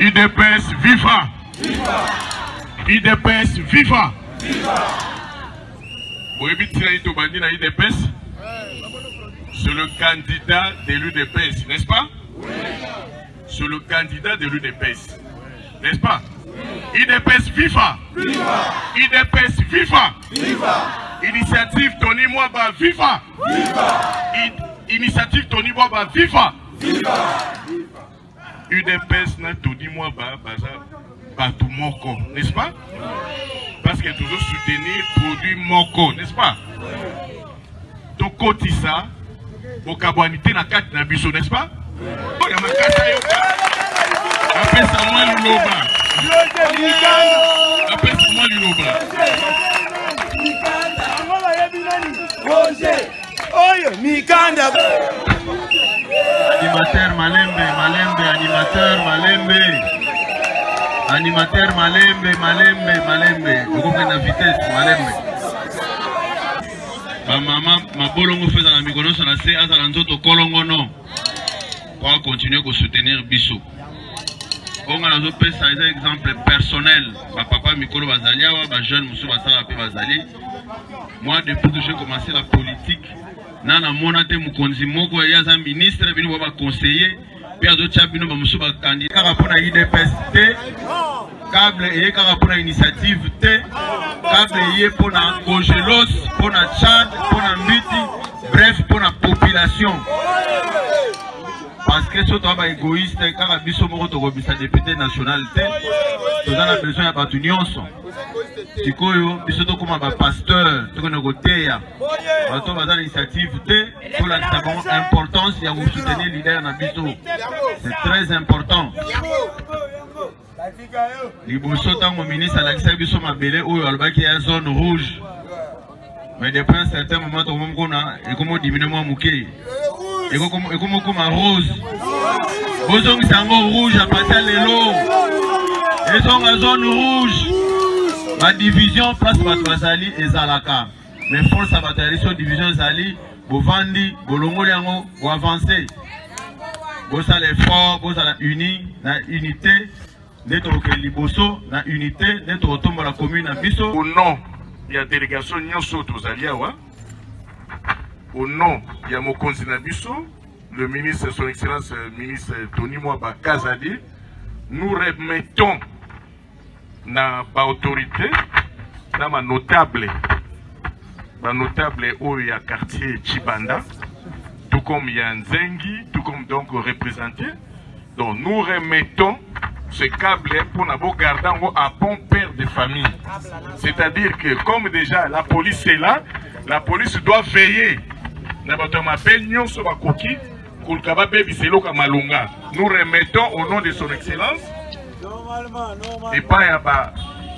UDPS viva! UDPS viva! C'est le candidat de l'UDPS, n'est-ce pas? C'est le candidat de l'UDPS, n'est-ce pas? UDPS viva! UDPS viva! Initiative Tony Mwaba viva! Initiative Tony Mwaba viva! UDPS n'a tout dit moi pas tout moko, n'est-ce pas? Parce que toujours soutenir produit moko, n'est-ce pas? Donc kotisa, au kabouanité na kat na biso, n'est-ce pas? Il y a ma kata yo. Appelle ça moi l'uloba. Appelle ça moi l'uloba. Mikanda. Animateur Malembe, Malembe, animateur Malembe. Animateur Malembe, Malembe, Malembe. Vous comprenez la vitesse, Malembe. Ma maman, ma bolongo fait dans la micro, ça n'a pas à l'entour kolongo non. Pour continuer à soutenir Bissou. On a un exemple personnel. Ma papa Mikolo Bazalia, ma jeune Moussou Basala Bazali. Moi, depuis que j'ai commencé la politique, nana monate mukonzi moko ya za ministre bino ba conseiller pe azocha bino ba musuba candidat kaka pona IDPS te câble et kaka pona initiative te câble yé pona Congelos pona Tchad pona Mbiti bref pona population parce que surtout ba égoïste kaka biso moko to kobisa député national te to a besoin ya batu nyonso sikoyo biso to koma ba pasteur to kona koteya bato baza l'initiative te pour la importance ya vous soutenir leader na biso c'est très important liboso tango ministre alakisa biso mabele oyo alobaki ya zone rouge mais depuis un certain moment to mona ekomo diminuer moi muke ekomo koma rose bozong sango rouge à partir lelo et sont en zone rouge ma division place bato bazali ezalaka mais force à bataille sur division zali bovandi bolongoli yango bo avancer bo sala effort bo sala uni na unité d'être au liboso na unité d'être au tombe la commune à biso au nom il y a délégation nyonso tozaliawa au nom il y a mokonzi na biso le ministre son excellence ministre Tony Mwaba Kazadi nous remettons na ba autorité na ma notable où il y a quartier Chibanda, tout comme il y a Nzengi, tout comme donc représenté. Donc nous remettons ce câble pour nous garder à bon père de famille. C'est-à-dire que comme déjà la police est là, la police doit veiller. Nous remettons au nom de son excellence et pas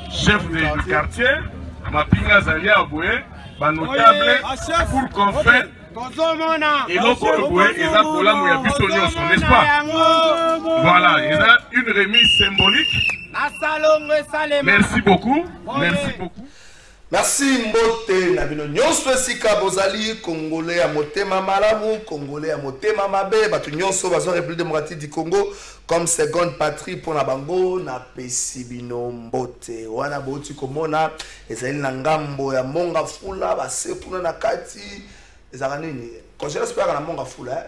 chef du quartier, ma pinga Zalia Aboué, notable pour qu'on fait et n'est-ce pas? Voilà, il y a une remise symbolique. Merci beaucoup. Merci beaucoup. Merci Mbote Nabino Nyonso Sika Bozali Congolais à Motema Malamu Congolais à Motema Mabe Batu Nyonso Bazo République démocratique du Congo comme seconde patrie pour na bango na Pesibino Mbote wana boti komona ezali na ngambo ya Monga Fula basekuna na kati ezaka nini congeleurs pa na Monga Fula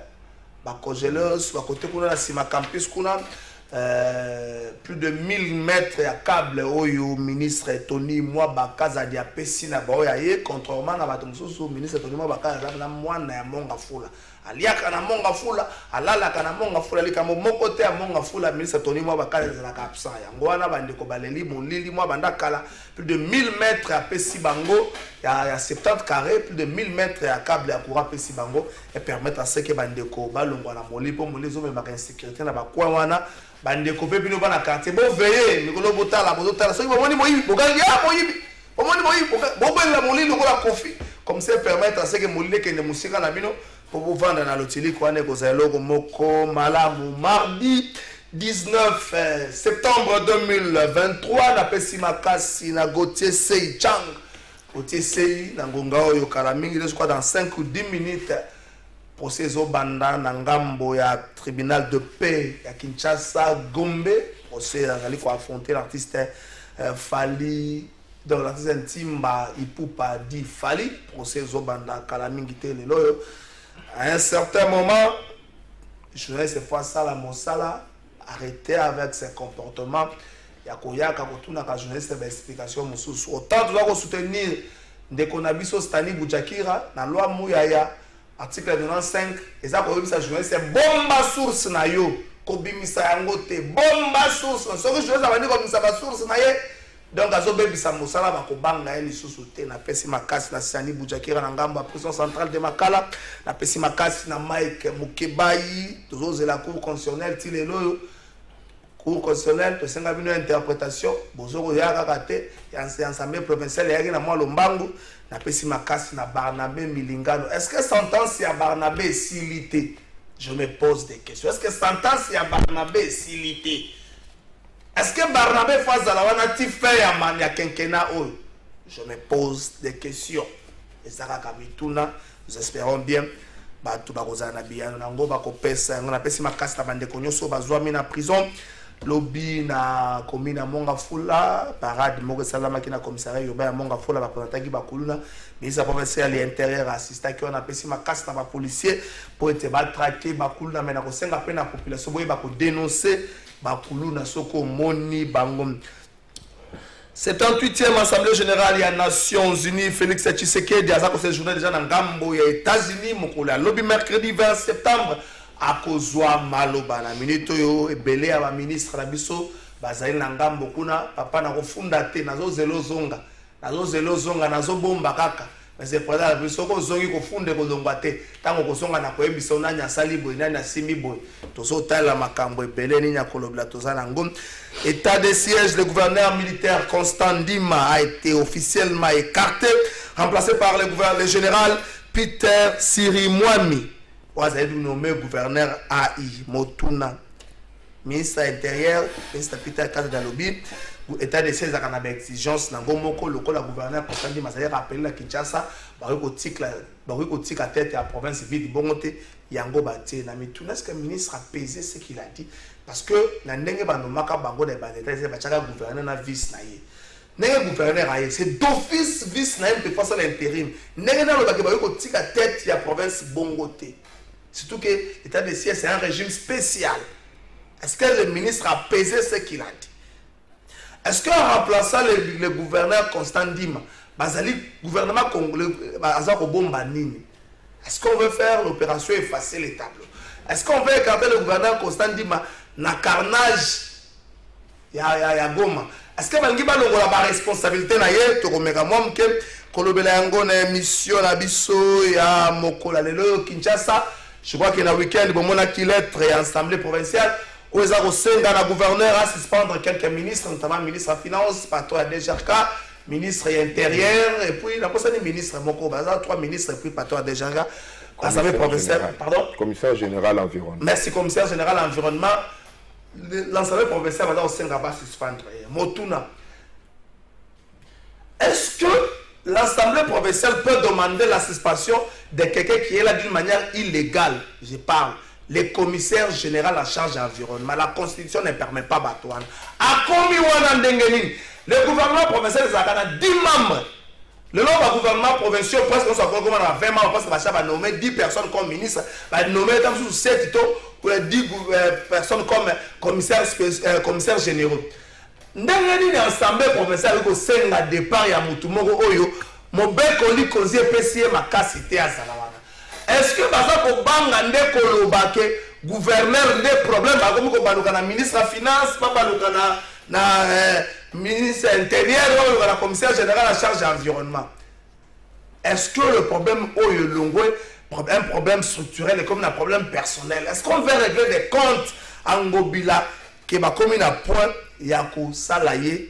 ba congeleurs ba côté kuna na sima campus kuna plus de 1000 mètres à câble oyo ministre Tony Mwaba Kazadi a pessi na baoya ye contrairement à bato mususu ministre Tony Mwaba Kazadi na mwana ya Monga Fula aliaka na monga fula alalaka na monga fula likambo moko te ya monga fula ministre Tony mwa bakala ezalaka absent yango wana bandeko baleli molili mwa bandakala plus de 1000 mètres à pesi bango ya 70 carrés plus de 1000 mètres ya câble ya courant pesi bango et permettre à ce que bandeko balongwa na molipo molizo memaka insécurité na bakwa wana bandeko pe bino bana quartier bo veiller mikolo botala soki bomoni moyibi bokangi moyibi bomoni moyibi bobenga molili ko la kofi comme ça permettre à ce que molili kende musika na bino pour vous vendre dans l'hôtel kwane kozalo moko malamu mardi 19 septembre 2023 na pesi makasi na Gauthier Sei Chang Gauthier Sei na ngonga oyo kala mingi je crois dans 5 ou 10 minutes procès au banda na ngambo ya tribunal de paix ya Kinshasa Gombe procès allait quoi affronter l'artiste Fally dans l'artiste Ntimba Ipupa di Fally procès au banda kala mingi te lelo à un certain moment je vais cette fois ça la mosala arrêter avec ses comportements ya koyaka kotuna ka journaliste ba explication mususu autant doit soutenir ndeko na biso Stani Bujakira na loi muyaya article 95 eza ko yebisa journaliste bomba source na yo ko bimisa yango te bomba source so que journaliste abandi ko bimisa ba source na ye donc azo bebisa mosala ba ko banga ye lisusu te na pesi makasi na Stani Bujakira na ngambo ya prison centrale de Makala na pesi makasi na Mike Mukebai tozo la cour constitutionnelle tilelo cour constitutionnelle to senga bino interprétation bozoko yaka kate ya assemblée provinciale yaki na mwa lombangu na pesi makasi na Barnabé Milingano. Est-ce que sentence ya Barnabé silité? Je me pose des questions. Est-ce que sentence ya Barnabé silité? Est-ce que Barnabé face à la wana ti fait ya man ya kenkena o? Je me pose des questions. Et ça kabituna, nous espérons bien batu bakozana na biyano nango bakopesa ngo na pesi makasi na bande konyoso bazwami na prison. Lobby na commune à Mongafula, parade Moresalama qui na commissariat urbain à Mongafula, va présenter Bakuluna, ministre provincial à l'intérieur assistant qui on a payé ma casse dans ma policier pour être traqué Bakuluna, mais na kosenga peine la population, boye bako dénoncer Bakuluna soko moni bangom. 78e Assemblée Générale des Nations Unies, Félix Tshisekedi, à cette journée déjà dans Gambo, et États-Unis, Mokola, lobby mercredi 20 septembre. Akozwa maloba na minute yo ebele ya ba ministre na biso bazali na ngambo kuna papa na kofunda te nazo zelo zonga nazo bomba kaka mais c'est pas la biso ko zongi kofunde ko longwa te tango kosonga na koyebisa na nya sali boy na simi boy tozo tala makambo ebele ni nya kolobla tozana ngom état de siège. Le gouverneur militaire Constant Ndima a été officiellement écarté, remplacé par le général Peter Sirimwami. Vous avez nommé gouverneur AI Motuna, ministre intérieur, ministre Peter Kadalobi, état de siège à la exigence, Nangomoko, le gouverneur Constant Ndima, ça a rappelé la Kinshasa, Barikotik à tête de la province vide, Bongote, Yango Bate, Namituna, est-ce que le ministre a pesé ce qu'il a dit? Parce que Nandenge Banomaka Bango de Baneta, c'est Bachaka gouverneur na vice naïe. N'est gouverneur aïe, c'est d'office vice naïe de face à l'intérim. N'est pas le Bakabako à tête de la province Bongote. Surtout que l'état de siège, c'est un régime spécial. Est-ce que le ministre a pesé ce qu'il a dit? Est-ce qu'en remplaçant le gouverneur Constant Ndima, Bazali, gouvernement congolais, est-ce qu'on veut faire l'opération effacer les tableaux? Est-ce qu'on veut écarter le gouverneur Constant Ndima na carnage ya Goma? Est-ce que Bangi Balongo a la responsabilité na ye to komeka mom ke kolobela yango na mission na biso ya mokola lelo Kinshasa? Je crois que dans le week-end, bon, mon acquis lettre et assemblée provinciale, où ils ont reçu un gouverneur à suspendre quelques ministres, notamment le ministre des Finances, patron à DGRK, ministre intérieur, et puis la prochaine ministre, Moko Baza, 3 ministres, et puis patron à DGRK, assemblée provinciale, pardon? Commissaire général environnement. Merci, commissaire général environnement. L'assemblée provinciale va aussi suspendre. Motuna. Est-ce que l'Assemblée provinciale peut demander la suspension de quelqu'un qui est là d'une manière illégale? Je parle. Le commissaire général en charge de l'environnement. La Constitution ne permet pas Batouane. A combien le gouvernement provincial a 10 membres. Le nom du gouvernement provincial, presque on s'appelle comme 20 membres, parce que va nommer 10 personnes comme ministre, va nommer comme sous 7 ou 10 personnes comme commissaires généraux. Ndengeni l'Assemblée provinciale ko senga départ ya mutu moko oyo mobeko li kozie PCM makasi te azala wana. est-ce que baza kobanga nde koloba ke gouverneur nde problème bakomi kobaluka na ministre ya finance pa baluka na ministre intérieur oyo na commissaire général en charge d'environnement? Est-ce que le problème oyo longo un problème structurel et comme un problème personnel? Est-ce qu'on veut régler des comptes en Gobila qui va comme un point yako salaye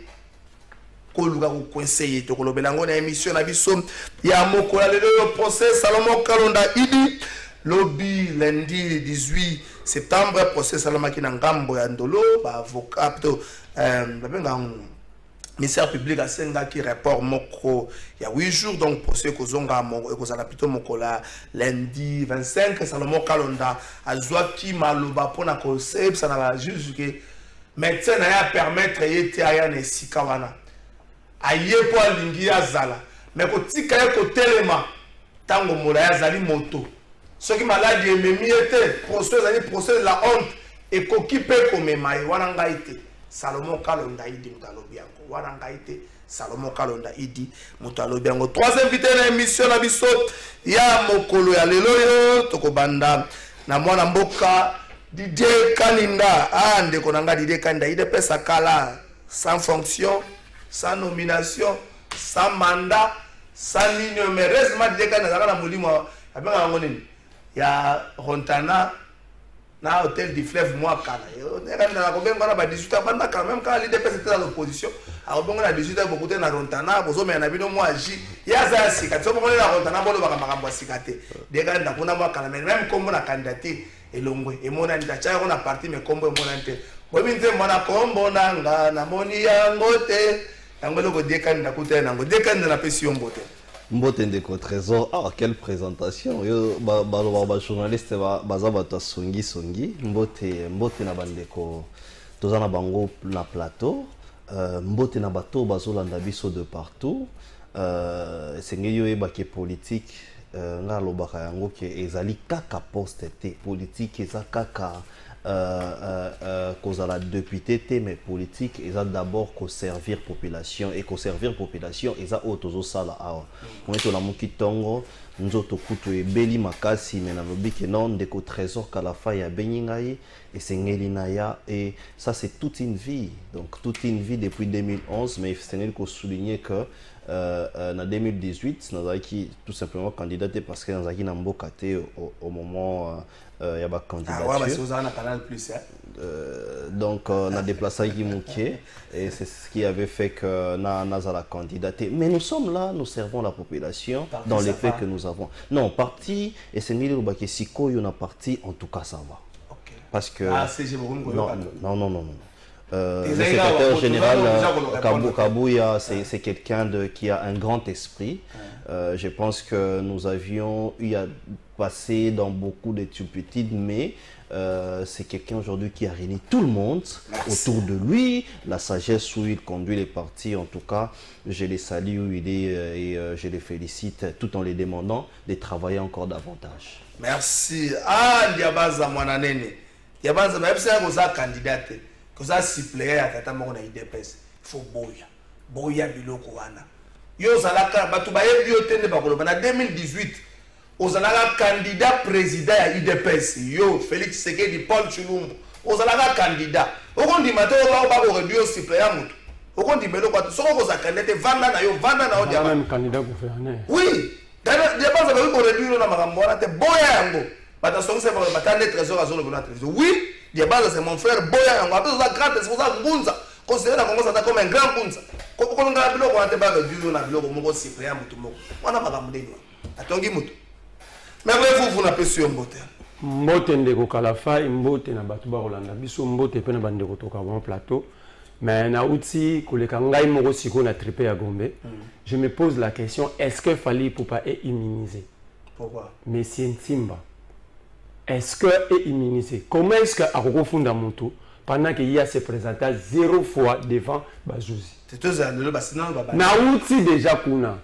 koluka ko conseiller to kolobela ngona émission na biso ya mokola le procès Salomon Kalonda Idi lobby lundi 18 septembre procès Salomon ki na ngambo ya ndolo ba avocat to ba ministère public a senga qui rapport moko il y a 8 jours donc procès kozonga moko kozala plutôt mokola lundi 25 Salomon Kalonda azwa ki maloba pona conseil ça na la juge que médecin na ya permettre yete aya na sikawana aye po alingi azala mais ko tika ye ko telema tango mola ya zali moto soki maladi ememi ete procès zali procès de la honte et ko kipe ko memaye wana ngaite Salomon Kalonda Idi mutalobi yango wana ngaite Salomon Kalonda Idi mutalobi yango. Trois invités na émission na biso ya mokolo ya lelo yo tokobanda na mwana mboka Didier Kaninda ndeko nanga Didier Kaninda ide pesa kala sans fonction, sans nomination, sans mandat, sans ligne mais heureusement Didier Kaninda na molimo abanga ngonini ya Rontana na hôtel du fleuve moi kala na kobenga na ba 18h banda quand même quand l'IDPS était dans l'opposition a bongo na 18h beaucoup na Rontana bozo mais na bino moi agi ya za sika to bongo na Rontana bolo baka makambo sikate deka nda kuna moi kala même comme na candidaté elongwe emona ndacha ko na parti mais kombo emona nte bobinze mona kombo nanga na moni yango te yango loko deka nda kuta nango deka nda na pesi yombote Mbote ndeko trésor. Ah, quelle présentation. Yo ba journaliste baza bato songi. Mbote na bandeko tozana bango na plateau. Mbote na bato bazolanda biso de partout. Senge yo ebake politique nga lobaka yango ke ezali kaka poste te politique eza kaka kozala député te mais politique eza d'abord ko servir population et ko servir population eza otozo sala awa moto na mukitongo nzoto kutu ebeli makasi mais na lobi ke non ndeko trésor Kalafa ya beningai et sengeli na ya et ça c'est toute une vie donc toute une vie depuis 2011 mais c'est ko souligner que en 2018 nazaki tout simplement candidaté parce que nazaki na mboka te au moment il y a pas candidature. Ah ouais, c'est aux Canal Plus hein. Donc on a déplacé Guimouké et c'est ce qui avait fait que Nazala candidaté. Mais nous sommes là, nous servons la population parti dans les faits que nous avons. Non, parti et c'est Nili Lubaki Siko y on a parti en tout cas ça va. Okay. Parce que non. Le secrétaire général Kabouya, c'est quelqu'un qui a un grand esprit. Je pense que nous avions eu à passer dans beaucoup de turpitudes, mais c'est quelqu'un aujourd'hui qui a réuni tout le monde autour de lui. La sagesse où il conduit les partis, en tout cas, je les salue où il est et je les félicite tout en les demandant de travailler encore davantage. Merci. Diabaza Mwananene. Diabaza, même si vous êtes candidat. Que ça suppléer à tata moko na IDPS il faut boya biloko wana yo zalaka batu ba yebi yo tende bakoloba na 2018 ozalaka candidat président ya IDPS yo Félix Sekedi Paul Chilumbu ozalaka candidat okondima to ba ko réduire suppléer mutu okondima lo kwatu soko ko za candidat vanda na o dia même candidat gouverneur oui dana dia pas ko réduire na makambo wana te boya yango bata songse ba batande trésor azolo bona trésor oui. Diabaza c'est mon frère Boya yango apeso za grande c'est ça ngunza considéré na Congo ça comme un grand ngunza ko nga biloko ante ba réduire na biloko moko cyprien mutu moko wana makambo ndeni atongi mutu mais vous na pesi mbote mbote ndeko Kalafa mbote na batu ba Rolanda biso mbote pe na bandeko toka bon plateau mais na outi koleka ngai moko siko na triper ya Gombe je me pose la question est-ce que fallait pour pas immuniser pourquoi Monsieur Ntimba est-ce que est immunisé? Comment est-ce que Aroko Fundamonto, pendant qu'il y a se présenté 0 fois devant Bazouzi? C'est tout ça, le bassinan va Naouti déjà Kuna.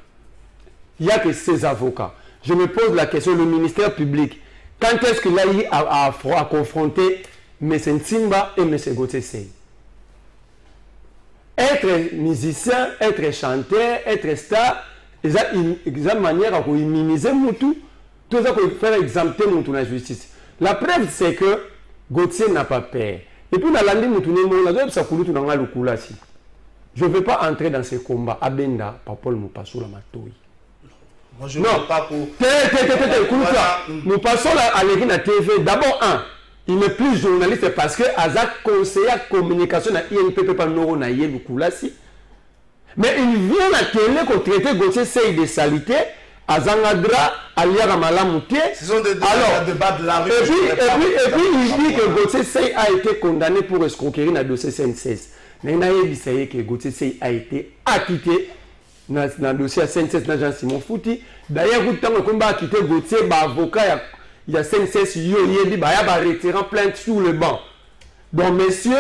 Il n'y a que ses avocats. Je me pose la question, le ministère public, quand est-ce qu'il a eu à confronter M. Ntimba et M. Gauthier? Être musicien, être chanteur, être star, ils ont une manière à immuniser Moutou. Tout ça pour faire exempter mon la justice. La preuve, c'est que Gauthier n'a pas peur. Et puis, dans l'année, je ne veux pas entrer dans ces combats. Abenda, Paul Moupasso, la Matoui. Moi, je ne veux pas pour... Nous passons à l'Érine TV. D'abord, il n'est plus journaliste parce que Azak conseiller à communication à INPP Panoro na Yéloukoulasi. Mais il vient à la télé pour traiter Gauthier Sey de salité. Azangadra, Aliara Malamouté. Ce sont des débats de la rue. Et puis il dit que Gauthier Sey a été condamné pour escroquerie dans le dossier CN16. Mais il a dit que Gauthier Sey a été acquitté dans le dossier CN16 de Jean Simon Fouti. D'ailleurs, quand on a acquitté Gauthier, avocat, il y a CN16, il y a retirant plainte sur le banc. Donc, messieurs,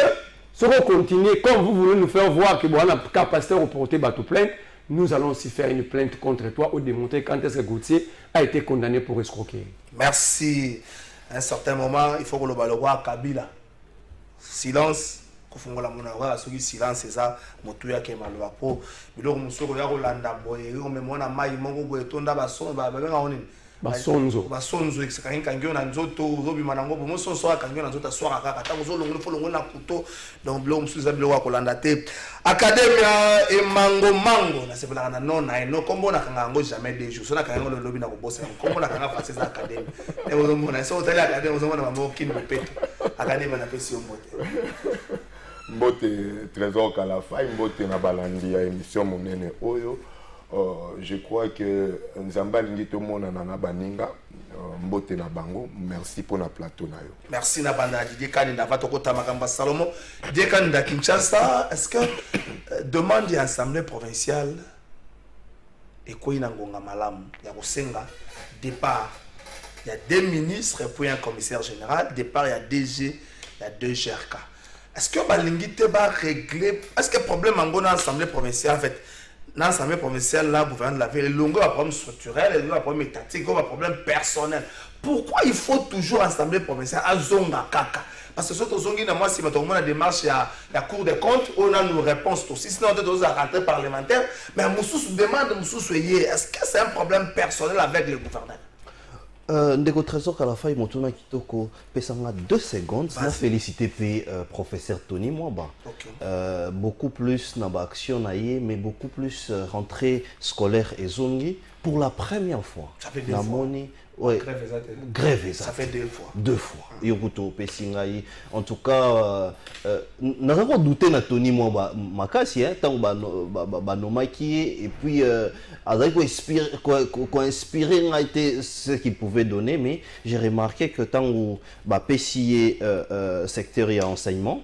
si on continue, comme vous voulez nous faire voir que bon, on a capacité de reporter bateau plainte, nous allons aussi faire une plainte contre toi ou démontrer quand est-ce que Gauthier a été condamné pour escroquerie. Merci. À un certain moment, il faut que le roi Kabila. Silence. Silence, c'est ça. Motuya qui est mal à peau. Mais là, on se regarde au Landaboy. On me montre à Maï, mon goût, et ton dabasson, Basonzo. Basonzo, c'est quand même un zoto, Robi Manango, moi, son soir, quand il y a un autre soir à Kata, on faut le couteau, donc l'homme sous la loi Colandate. Academia et Mango Mango, c'est pas la non, non, comme on a jamais des jours, on a quand même le lobby dans le boss, comme on a quand même fait ces académies. Et on a un hôtel académie, on a un mot qui nous pète. Académie, on a fait si on monte. Mbote Trésor Kalafa, Mbote Nabalandi à émission Monene Oyo. Je crois que Nzamba Lingito Mona Nana Baninga, Mbote Nabango, merci pour la plateau. Merci Nabanda, Didier Kanina, Vatoko Tamakamba Salomo, Didier Kanina Kinshasa, est-ce que demande l'Assemblée provinciale et quoi il y a un malam, il y a Senga, départ, il y a 2 ministres et puis un commissaire général, départ il y a DG, il y a 2 GRK. Est-ce que Balingite va régler, est-ce que le problème en l'Assemblée provinciale, en fait, dans l'Assemblée provinciale, là, le gouvernement de la ville, il y a un problème structurel, il y a un problème étatique, il y a un problème personnel. Pourquoi il faut toujours l'Assemblée provinciale à Zonga Kaka? Parce que surtout Zongi, moi, si on a une démarche, il y a la Cour des comptes, on a nos réponses aussi. Sinon, on a des rentrées parlementaires. Mais Moussous demande, est-ce que c'est un problème personnel avec le gouvernement? Ndeko Trésor Kalafa, Motuna Kitoko, pesanga 2 secondes, na félicité professeur Tony Mwaba. Okay. Beaucoup plus naba action naïe, mais beaucoup plus rentrée scolaire et zongi pour la première fois. Ça fait 2 fois. Ouais. Grève, ça fait 2 fois. 2 fois. Yokuto Pesingaï. En tout cas, nous avons douté na Tony Mwaba makasi, tant banomaki et puis avec quoi inspirer a été ce qu'il pouvait donner, mais j'ai remarqué que tant où Pessier secteur et enseignement,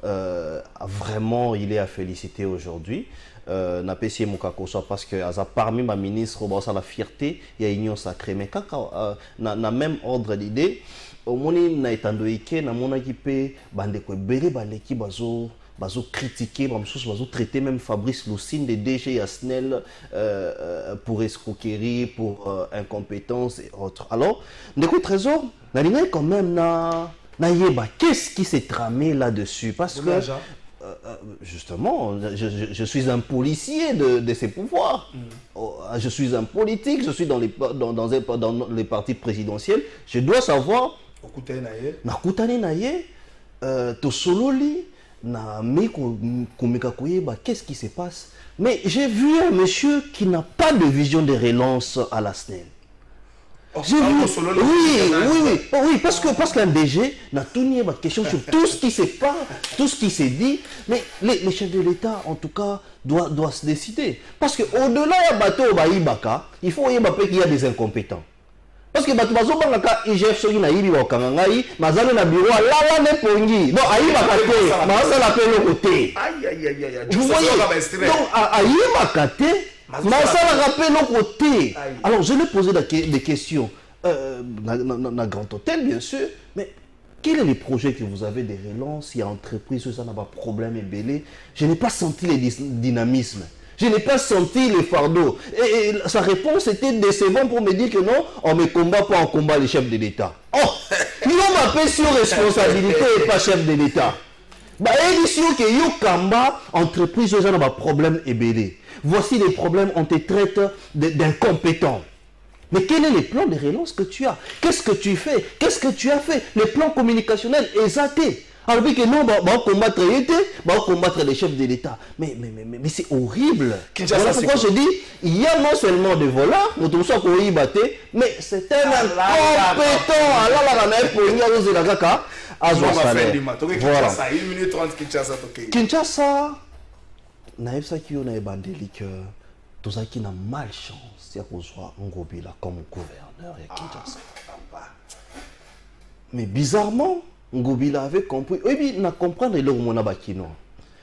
vraiment il est à féliciter aujourd'hui. Na Pessier Mokakoso parce que parmi ma ministre à la fierté il y a union sacrée, mais quand na même ordre d'idée au moni na etandoike na mona ki pe bande ko belé baleki bazo critiquer bazo traiter même Fabrice Lucine de DG Yasnel pour escroquerie, pour incompétence et autres. Alors Ndeko Trésor na linga quand même na yeba qu'est-ce qui s'est tramé là-dessus parce que justement, je suis un policier de ses pouvoirs. Je suis un politique, je suis dans les partis présidentiels. Je dois savoir. Qu'est-ce qui se passe? Mais j'ai vu un monsieur qui n'a pas de vision de relance à la SNEL. Oui, parce qu'un DG n'a tout nié ma question sur tout ce qui se passe, tout ce qui s'est dit, mais les chefs de l'État, en tout cas, doivent se décider. Parce qu'au-delà de bateau il faut qu'il y a des incompétents. Parce que bateau bazobanga IGF soki na yibi wakangangai, mazalo na bureau là ne pongi. Non, ayibaka te, mazala pe le côté. Vous voyez, donc ayibaka te. Mais ça va rappeler l'autre côté. Alors, je lui ai posé des questions. Dans Grand Hôtel, bien sûr. Mais quel est le projet que vous avez de relance? Il y a entreprise, ça n'a pas de problème et belé. Je n'ai pas senti le dynamisme. Je n'ai pas senti les fardeaux. Et sa réponse était décevante pour me dire que non, on ne combat pas, on combat les chefs de l'État. Oh, nous m'appelle sur responsabilité et pas chef de l'État. Bah, édition que yo kamba entreprise, ça n'a pas de problème et belé. Voici les problèmes, on te traite d'incompétents. Mais quel est le plan de relance que tu as? Qu'est-ce que tu fais? Qu'est-ce que tu as fait? Le plan communicationnel est zaté. Alors que non, on va combattre l'été, on va combattre les chefs de l'État. Mais c'est horrible. Voilà pourquoi je dis, il y a non seulement des voleurs, mais c'est un incompétent. Voilà. 1 minute 30 Kinshasa. Kinshasa, tout ça qui n'a malchance, c'est qu'on soit Ngobila comme gouverneur de Kinshasa. Mais bizarrement, Ngobila avait compris. Oui, il n'a compris le mona bakino.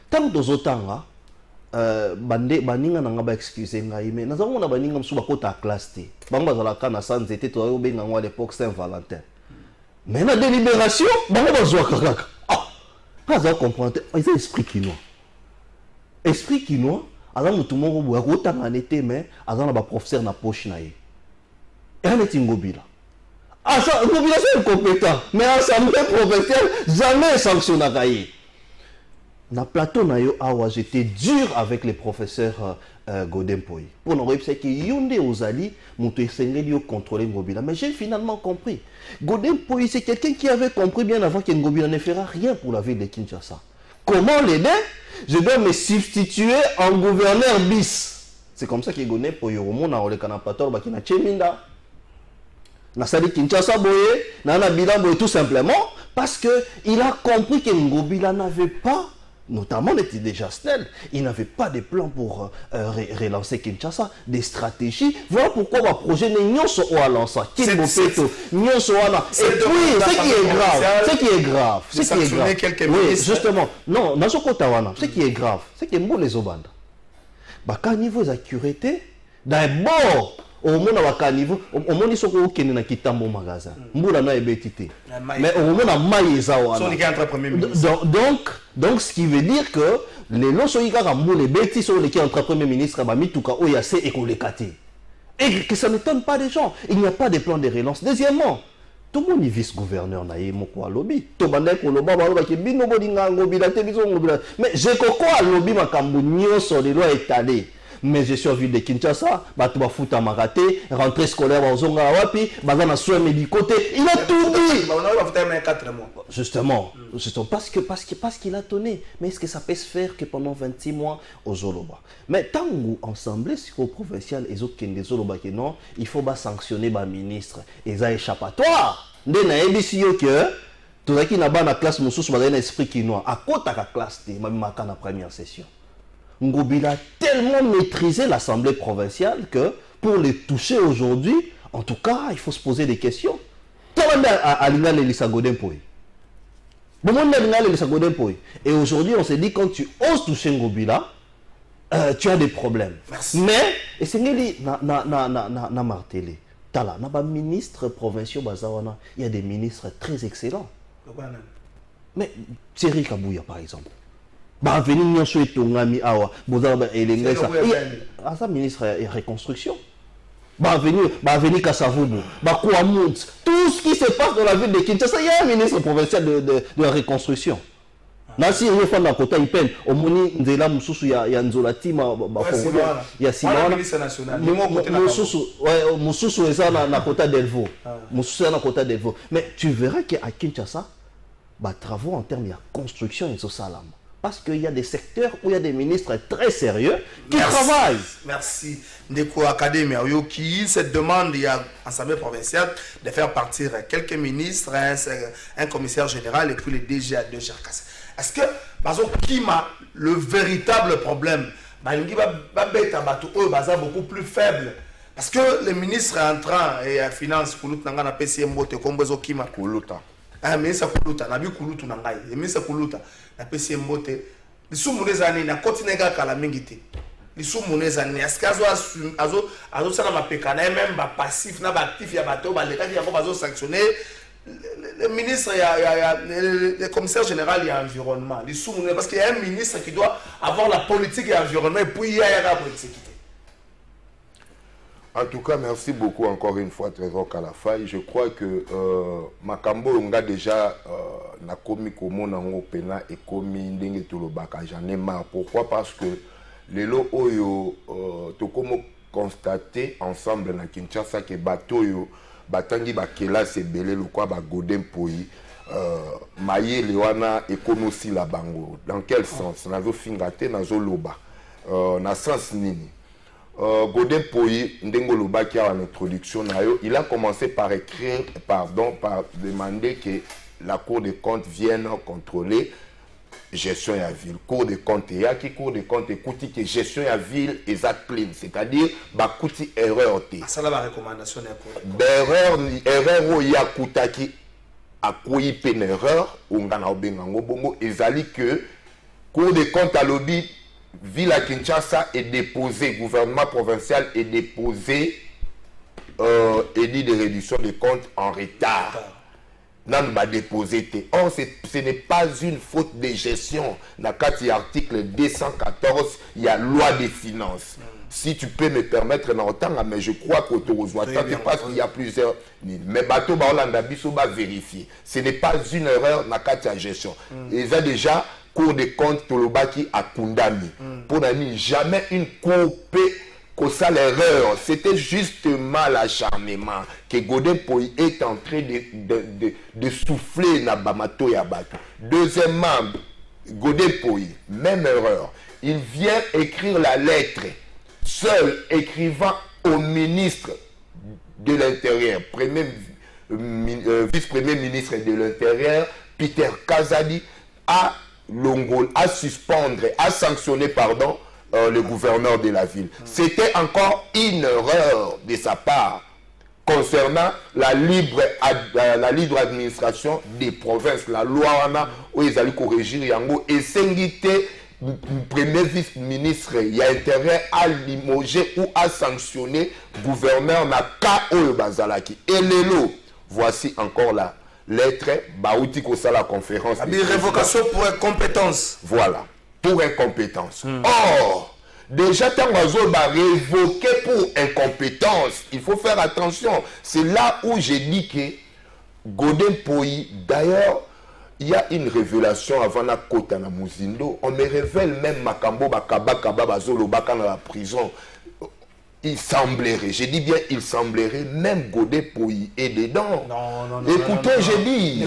Tant que d'autres bande baninga nanga ba excuser ngai mais naza mona baninga msuba kota classe te. Banga bazala kana sans été to yo benga ngwa l'époque Saint-Valentin. Mais la délibération, banga bazwa kaka. Ah, pas à comprendre. Ils ont esprit quinois. Esprit quinois, alors tout le monde boit autant en été mais alors ba professeur na poche na ye. Et on est Ngobila. Ah, ça, Ngobila c'est incompétent. Mais assemblée professionnelle, jamais sanctionné Kaye. Na plateau na yo awa, j'étais dur avec les professeurs Godin Poy. Pour nous dire que Yonde Ozali, Moutou Sengeli yo contrôler Ngobila. Mais j'ai finalement compris. Godin Poy, c'est quelqu'un qui avait compris bien avant que Ngobila ne fera rien pour la ville de Kinshasa. Comment l'aider? Je dois me substituer en gouverneur bis. C'est comme ça que Godin Poy, au monde, on a le canapator, bakina Cheminda. Nasali Kinshasa boye, nana bilan boye tout simplement parce que il a compris que Ngobila n'avait pas, notamment l'été déjà Snell, il n'avait pas de plan pour relancer Kinshasa, des stratégies. Voilà pourquoi le projet n'est pas sur Oualansa, Kinbopeto, n'est sur Oualansa. Et puis, ce qui est grave, oui, justement, non, dans ce Kotawana, ce qui est grave, c'est que Mbou les Obanda. Bah, quand niveau de sécurité, d'abord, au monde à niveau au monde ils sont au Kenya na kitambo magasin mbula na ebetité mais au monde à maïza donc ce qui veut dire que les loso yika mbula beti sont les qui entre premier ministre ba mituka oyase et kolekati et que ça ne donne pas des gens, il n'y a pas de plan de relance. Deuxièmement, tout le monde est vice-gouverneur na ye moko lobby to bandai ko loba ba ki bino bodinga ngobila te biso ngobila mais je koko lobby makambu nyoso de loi étalé. Mais je suis en ville de Kinshasa, tu vas foutre à Maraté, rentrée scolaire à Ozonga Wapi, bazana soin médicaux, il a tout dit. Justement, parce qu'il a tonné. Mais est-ce que ça peut se faire que pendant 26 mois aux Zoloba? Mais tant que ensemble, si au provincial et autres qui Zoloba qui non, il faut sanctionner les ministres. Et ça échappatoire. Dès na ebisio que tout ça qui n'a pas la classe monsieur sur un esprit qui noir. À côté de la classe, même à la première session. Ngobila a tellement maîtrisé l'Assemblée provinciale que pour les toucher aujourd'hui, en tout cas, il faut se poser des questions. Et aujourd'hui, on s'est dit, quand tu oses toucher Ngobila, tu as des problèmes. Merci. Mais, et c'est na martelé. Tala, na ba ministre provinciaux bazawana, il y a des ministres très excellents. Mais Thierry Kabouya par exemple. Bah venir nous souhaiter tongami awa bozaba elenga ça ça ministre de reconstruction bah venir Kassavubu bah Kouamout tout ce qui se passe dans la ville de Kinshasa il y a un ministre provincial de la reconstruction là si il faut na kota ipel au moni nzela mususu ya nzolati ma ya Simona ministre national mususu eza na kota d'Elvo mususu na kota d'Elvo mais tu verras que à Kinshasa bah travaux en termes de construction et salam. Parce qu'il y a des secteurs où il y a des ministres très sérieux qui travaillent. Merci. Ndeko Académie, qui se demande, il y a l'Assemblée provinciale de faire partir quelques ministres, un commissaire général et puis les DG à deux Gerkas. Est-ce que, qui m'a le véritable problème, beaucoup plus faible. Parce que les ministres entrants et à finance, Koulouta Nanga na PCM Bote, Kombezo Kima Koulouta. Ah, ministre Koulouta, Nabi Koulouta Nangai, le ministre Koulouta. La PCM Bote, les sous-monnaies années, na continue à la mingité. Les sous-monnaies années, est-ce qu'azo ça n'a pas pécané, même passif, n'a pas actif, il y a bateau, l'État qui a pas sanctionné. Le ministre, le commissaire général, il y a environnement. Les sous-monnaies, parce qu'il y a un ministre qui doit avoir la politique et l'environnement, et puis il y a la politique. En tout cas, merci beaucoup encore une fois, Trésor Kalafaï. Je crois que Makambo on a déjà na komi komo na ngo pena et komi ndenge to lo baka j'en ai marre. Pourquoi? Parce que les lo oyo to constaté ensemble na Kinshasa que Batoyo, Batangi Bakela Sebele, le quoi Godin Poyi, Maye Lewana et Konosi la Bango. Dans quel sens? Nazo Fingate, Nazo Loba. Na sens nini? Godin Poyi, Ndengo Loba qui a en introduction, il a commencé par écrire, par demander que la Cour des comptes vienne contrôler gestion à ville. Cour des comptes et qui Cour des comptes écoute que gestion à ville est clean, c'est-à-dire bakuti erreur té. Ça la recommandation erreur ya kutaki akoyi pen erreur ongana obengango bongo ezali que Cour des comptes à lobby ville à Kinshasa est déposé, gouvernement provincial est déposé édit de réduction des comptes en retard. Non, va déposer. Or, ce n'est pas une faute de gestion. Dans le article 214, il y a loi des finances. Si tu peux me permettre, mais je crois que parce qu'il y a plusieurs. Mais bateau Baolanda Bisso va vérifier. Ce n'est pas une erreur dans la gestion. Ils ont déjà Cour des comptes Tolobaki à Kundami. Pour n'amener jamais une coupe. Que ça l'erreur, c'était justement l'acharnement que Godin Poyi est en train de souffler na Bamato ya Bato. Deuxièmement, Godin Poyi, même erreur, il vient écrire la lettre, seul écrivant au ministre de l'Intérieur, vice-premier ministre de l'Intérieur, Peter Kazadi, à Longol, à suspendre, à sanctionner, pardon, le gouverneur de la ville. C'était encore une erreur de sa part concernant la libre administration des provinces. La loi où ils allaient corriger Yango et s'inviter premier vice-ministre il y a intérêt à limoger ou à sanctionner gouverneur na K.O. Bazalaki. Et Lelo, voici encore la lettre Baouti Kosa la conférence. Révocation pour incompétence. Voilà. Pour incompétence. Or, déjà, tant qu'on va révoquer pour incompétence, il faut faire attention. C'est là où j'ai dit que Godin Poyi, d'ailleurs, il y a une révélation avant la côte à Muzindo. On me révèle même Makambo Bakaba Bazolo Baka dans la prison. Il semblerait, j'ai dit bien, il semblerait, même Godin Poyi est dedans. Non. Écoutez, j'ai dit, non.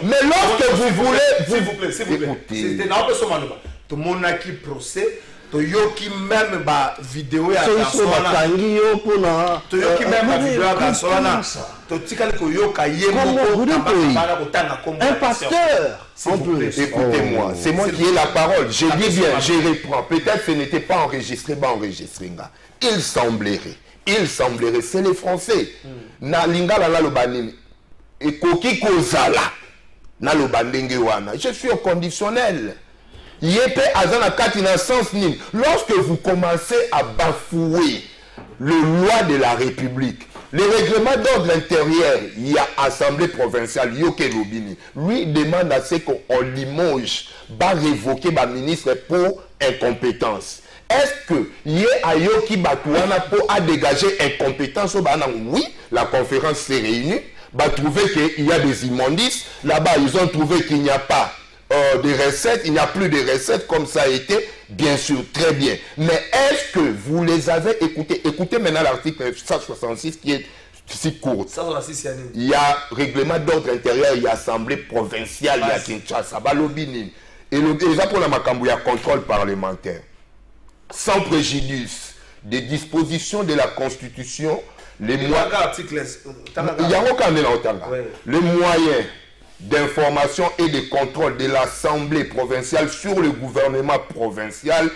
Mais lorsque vous voulez, s'il vous plaît. C'était non, tout le monde a qui procès. Toyoki même ba vidéo ya Gasolana. Toyoki même ba vidéo ya Gasolana. Totikali koyoka yemoko kambaka kotanga comme un pasteur. Écoutez-moi, c'est moi qui ai la parole. Je dis bien, je reprends. Peut-être que ce n'était pas enregistré, il semblerait, c'est les Français. Na lingala la lobanini. Et koki kozala. Na lobandenge wana. Je suis au conditionnel. Lorsque vous commencez à bafouer les lois de la République, le règlement d'ordre intérieur, il y a Assemblée provinciale, Yoke Lobini, lui demande à ce qu'on limoge, va révoquer le ministre pour incompétence. Est-ce que y a Yoki Batouana pour dégager incompétence? Oui, la conférence s'est réunie, va trouver qu'il y a des immondices. Là-bas, ils ont trouvé qu'il n'y a pas des recettes, il n'y a plus de recettes comme ça a été, bien sûr, très bien. Mais est-ce que vous les avez écoutés? Écoutez maintenant l'article 166 qui est si court. Il y a règlement d'ordre intérieur, il y a assemblée provinciale, il y a Kinshasa, Balobini. Et déjà pour la Makambu, il y a contrôle parlementaire. Sans préjudice des dispositions de la Constitution, les moyens d'information et de contrôle de l'Assemblée provinciale sur le gouvernement provincial,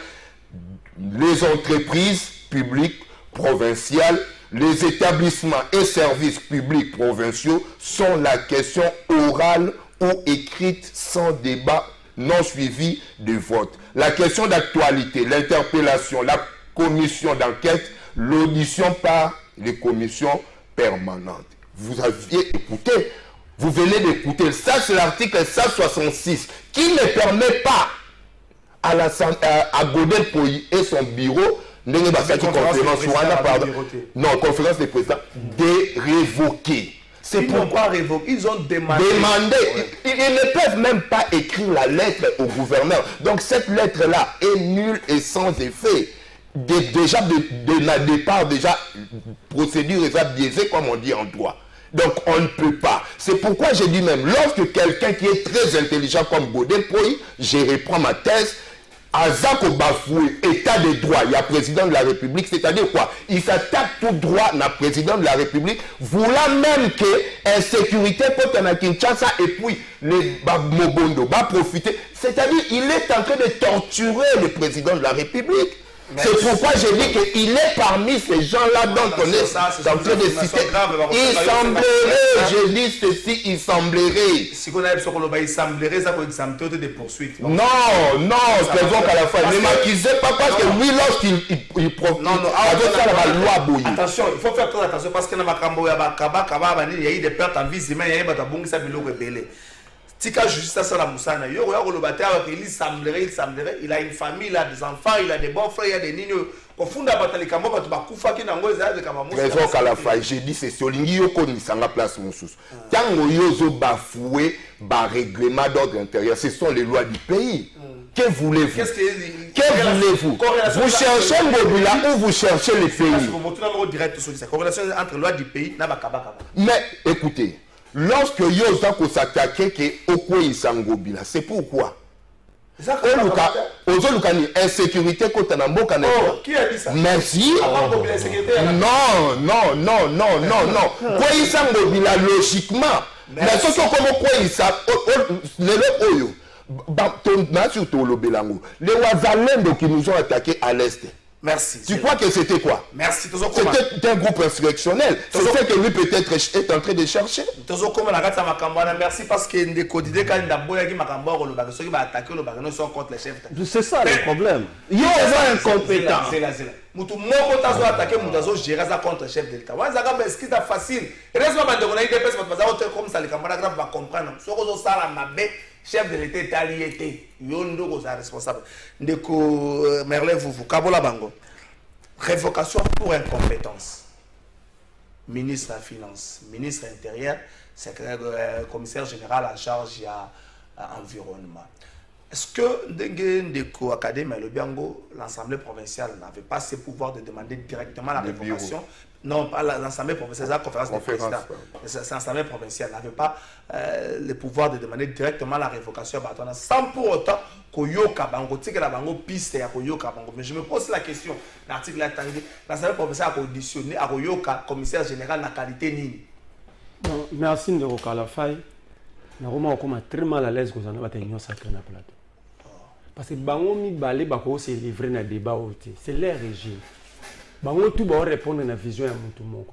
les entreprises publiques provinciales, les établissements et services publics provinciaux sont la question orale ou écrite sans débat non suivi de vote. La question d'actualité, l'interpellation, la commission d'enquête, l'audition par les commissions permanentes. Vous aviez écouté. Vous venez d'écouter, ça c'est l'article 166 qui ne permet pas à Godin Poyi et son bureau, conférence des présidents, de révoquer. C'est pourquoi révoquer. Ils ont demandé. Ils ne peuvent même pas écrire la lettre au gouverneur. Donc cette lettre-là est nulle et sans effet. déjà de la départ, déjà, procédure est biaisée, comme on dit en droit. Donc, on ne peut pas. C'est pourquoi j'ai dit même, lorsque quelqu'un qui est très intelligent comme Godin Poy, je reprends ma thèse, Azako bafoué, état de droit, il y a président de la République, c'est-à-dire quoi? Il s'attaque tout droit à président de la République, voulant même que insécurité peut en Kinshasa et puis les Mobondo va profiter. C'est-à-dire il est en train de torturer le président de la République. C'est pourquoi je dis qu'il est parmi ces gens-là dont on est en train de citer. Il semblerait, je dis ceci, il semblerait. Si on a sur le il semblerait, ça peut exempter des poursuites. Non, présent qu'à la fin. Ne m'accusez pas parce que lui, lorsqu'il profite, la loi bouillie. Attention, il faut faire très attention parce que dans il y a eu des pertes en vie humaine, il y a eu des bonnes sabilo rebellés. Tika justice ça la Moussana. Il semblerait, il a une famille, il a des enfants, il a des bons frères, il a des nino. Au fond d'abattre kambo batu bakufa ki nango eza de kama Moussa. Raison qu'à la fin, j'ai dit c'est solingi yo koni sanga place Moussous. Tango yozo bafoué ba règlement d'ordre intérieur, ce sont les lois du pays. Que voulez-vous? Que voulez-vous? Vous cherchez Ngobila ou vous cherchez les pays? Corrélation entre loi du pays na bakaba. Mais écoutez, lorsque Yozako s'attaquait que Okwe Isangobila, c'est pourquoi? Insécurité côté Namboka. Qui a dit ça? Merci. Non. Quoi Isangobila logiquement. Mais surtout comme quoi les Ouazalendo qui nous ont attaqués à l'Est. Merci. Tu crois que c'était quoi? Merci. C'était un groupe insurrectionnel. C'est ce que lui peut-être est en train de chercher. Merci parce que des codidés quand sont contre les chefs. C'est ça le problème. Il y a incompétent. Mutu moko tazo attaquer mutazo gérer ça contre chef de l'État. Wanza ka beski ta facile. Heureusement bande on a des personnes comme ça les camarades va comprendre. Soko ça la mabe chef de l'État taliété. Yondo ko sa responsable. Ndeko Merlin vous kabola bango. Révocation pour incompétence. Ministre de la Finance, ministre intérieur, secrétaire commissaire général en charge de l'environnement. Est-ce que Ndeko Académie et le Biango, l'Assemblée provinciale n'avait pas ce pouvoir de demander directement la révocation? Non, pas l'Assemblée provinciale, la conférence des présidents. L'Assemblée provinciale n'avait pas le pouvoir de demander directement la révocation sans pour autant Koyoka Bango, la Bango piste à Koyoka Bango. Mais je me pose la question, l'article attendu, l'Assemblée provinciale a auditionné à Koyoka, commissaire général, la qualité Nini. Merci de Rokalafay. Je suis très mal à l'aise que vous avez une sacrée na plateau. Parce que bango mi balé bako se livrer na débat c'est leur régime. Bango tout ba répondre na vision ya mutu moko.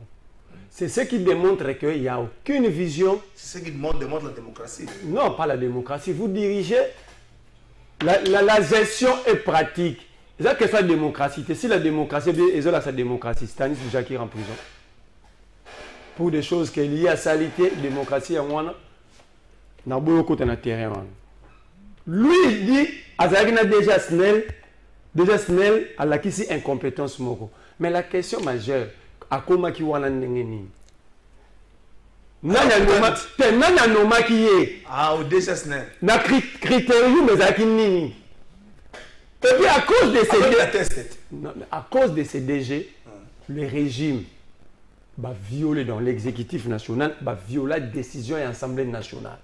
C'est ce qui démontre qu'il n'y a aucune vision. C'est ce qui démontre la démocratie. Non, pas la démocratie. Vous dirigez la gestion est pratique. C'est ça que c'est la démocratie. Si la démocratie est là, sa démocratie. Stanis Jacques en prison. Pour des choses qui sont liées à salité, démocratie en wana. Na boyo côté na terrain. Lui il dit Azagina déjà snell à la kisi incompétence moko. Mais la question majeure à comment qui wana ndengeni. Nana noma qui est au déjà snell. Na critérium mais akini. Et puis à cause de ces DG, le régime va violer dans l'exécutif national, va violer la décision et l'Assemblée nationale.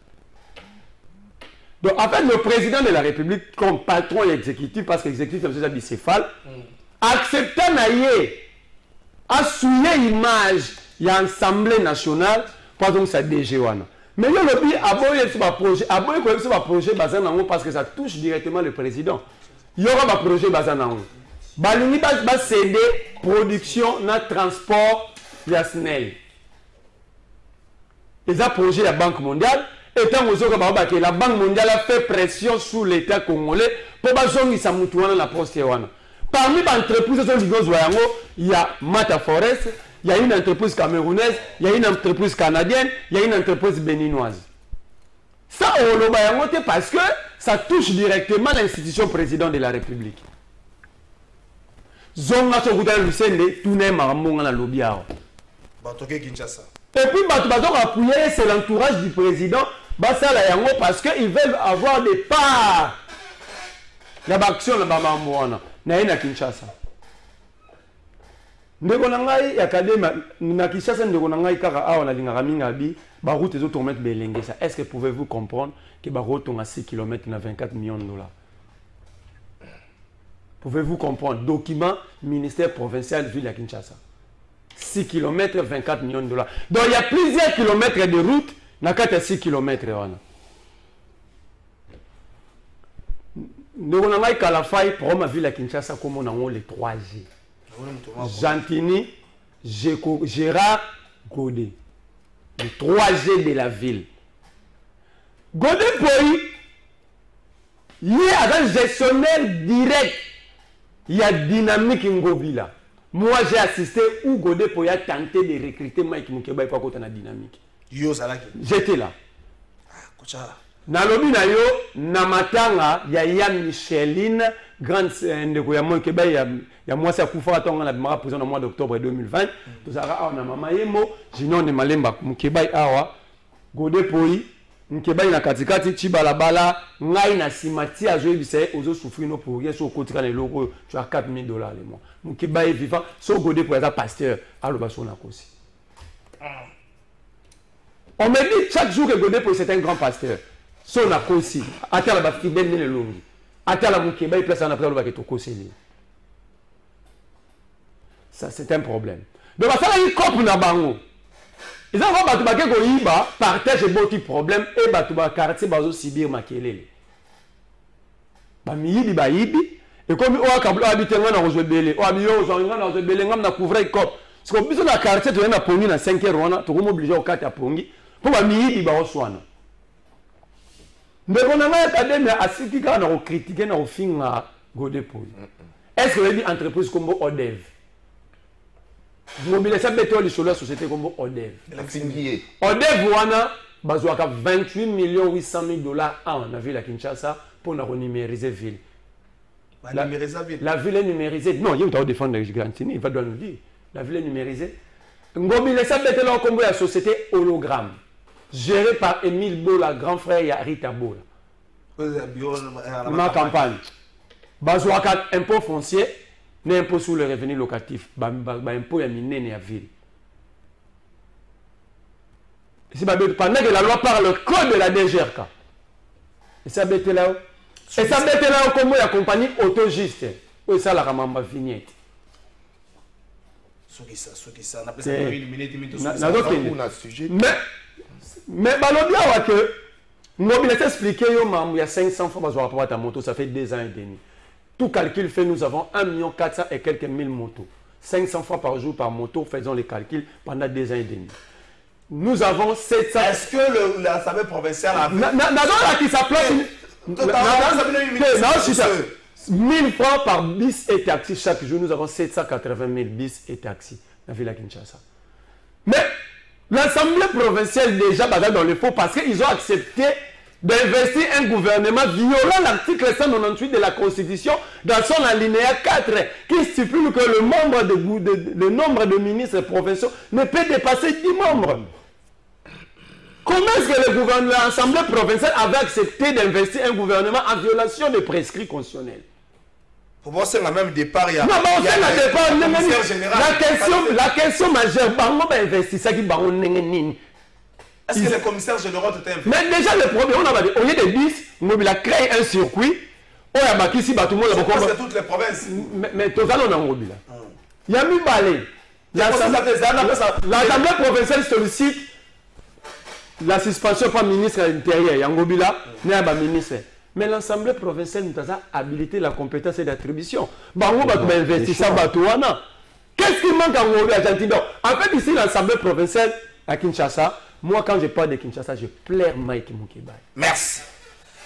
Donc, en fait, le président de la République, comme patron et exécutif, parce que l'exécutif est un bicéphale, acceptant à souiller l'image de l'Assemblée nationale, pas donc sa DG. Mais il y a le pays, un projet parce que ça touche directement le président. Il y aura un projet basé en haut. Il va céder production, transport, Snell. Et un projet de la Banque mondiale. Et tant que la Banque mondiale a fait pression sur l'État congolais pour que la poste. Parmi les entreprises, il y a Mata Forest, il y a une entreprise camerounaise, il y a une entreprise canadienne, il y a une entreprise béninoise. Ça, parce que ça touche directement l'institution président de la République. Zonga Sokuta Lucende, tout n'est pas un lobby. Et puis, appuyer, c'est l'entourage du président parce qu'ils veulent avoir des parts. La action, la Kinshasa. ndeko na ngai ya kadema na Kinshasa ndeko na ngai kaka awa na lingaka minga bi ba route ezo tourner belenge ça. Est-ce que pouvez-vous comprendre que ba route on a 6 km na 24 millions de dollars? Pouvez-vous comprendre? Document ministère provincial ville à Kinshasa. 6 km 24 millions de dollars. Donc il y a plusieurs kilomètres de route na 6 km wana. Ndeko na ngai Kalafai pour ma ville à Kinshasa comme on a les 3G. Jantini, Gérard Godé, le 3G de la ville. Godé Poy, il y a un gestionnaire direct. Il y a dynamique Ngobila. Moi j'ai assisté où Godé Poy a tenté de recruter Mike Mukeba pour côté na dynamique. J'étais là. Na lobi na yo na matanga ya Yann Micheline grande ndeko ya Mukeba ya moi ça kufa atonga na bimara prison au mois d'octobre 2020 to sara na mama yemo jinon de malemba Mukeba awa Godé Poy Mukeba na katikati chibalabala ngai na simati azo bise ozo souffrir no pour rien so kotika le logo tu as $4,000 le mois Mukeba est vivant so Godé Poy est pasteur aloba so na kosi. On me dit chaque jour que Godé Poy c'est un grand pasteur. Son a aussi. Attends la bafki ben le longi. Attends la Mukeba il place en après le baketo koseli. Ça c'est un problème. Donc ça il coupe na bango. Ils ont pas battu ko yiba partage beaucoup de problèmes et battu ba quartier bazo sibir makelele. Ba miyibi ba yibi et comme o akablo habiter ngana ozobele o abiyo ngana ozobele ngam na couvrir cop. Parce que biso na quartier to na pongi na 5h wana to ko obligé au 4 ya pongi pour ba miyibi ba oswana. Mais on a un académie à ce qui a critiqué dans le film Godé Poy. Est-ce que vous avez dit entreprise comme Odev? Vous mobilisez ça béton sur la société comme Odev. Odev wana bazoaka 28 800 000 $ en ville à Kinshasa pour nous numériser ville. La ville est numérisée. Non, il y a un défendre les Gantini, il va nous dire. La ville est numérisée. Vous mobilisez ça béton comme la société hologramme. Géré par Émile Bola, grand frère et Rita Bola. Ma campagne. Bazouaka impôt foncier, n'impôt sur le revenu locatif. Impôt yamine ne ville. Pendant que la loi parle le code de la DGRK. Et ça bête là. Et ça bête là comme la compagnie autogiste. Oui, ça la ramamba vignette. Mais balobia wa que mobilité expliqué yo il y a 500 fois bazo rapport à ta moto ça fait 2 ans et demi. Tout calcul fait nous avons 1 400 000 et quelques mille motos. 500 fois par jour par moto, faisons les calculs pendant 2 ans et demi. Nous avons 700. Est-ce que l'Assemblée provinciale a qui s'appelle 1000 francs par bis et taxi chaque jour, nous avons 780 000 bis et taxi dans la ville de Kinshasa. Mais l'Assemblée provinciale déjà basée dans le faux parce qu'ils ont accepté d'investir un gouvernement violant l'article 198 de la Constitution dans son alinéa 4 qui stipule que le nombre de ministres provinciaux ne peut dépasser 10 membres. Comment est-ce que l'Assemblée provinciale avait accepté d'investir un gouvernement en violation des prescrits constitutionnels? Pour moi, c'est le même départ. La question majeure, est-ce que les commissaires généraux étaient impliqués? Mais déjà, le problème, on a des bis, on a créé un circuit. On a bâti tout le monde. C'est toutes les provinces. Mais tout ça, on a un mobile. Il y a mis balai. L'Assemblée provinciale sollicite la suspension par ministre de l'Intérieur. Il y a un mobile, il y a un ministre. Mais l'Assemblée provinciale nous a habilité la compétence et l'attribution. Qu'est-ce qui manque en Argentine? En fait, ici, l'Assemblée provinciale à Kinshasa, moi, quand je parle de Kinshasa, je plaire Mike Mukeba. Merci.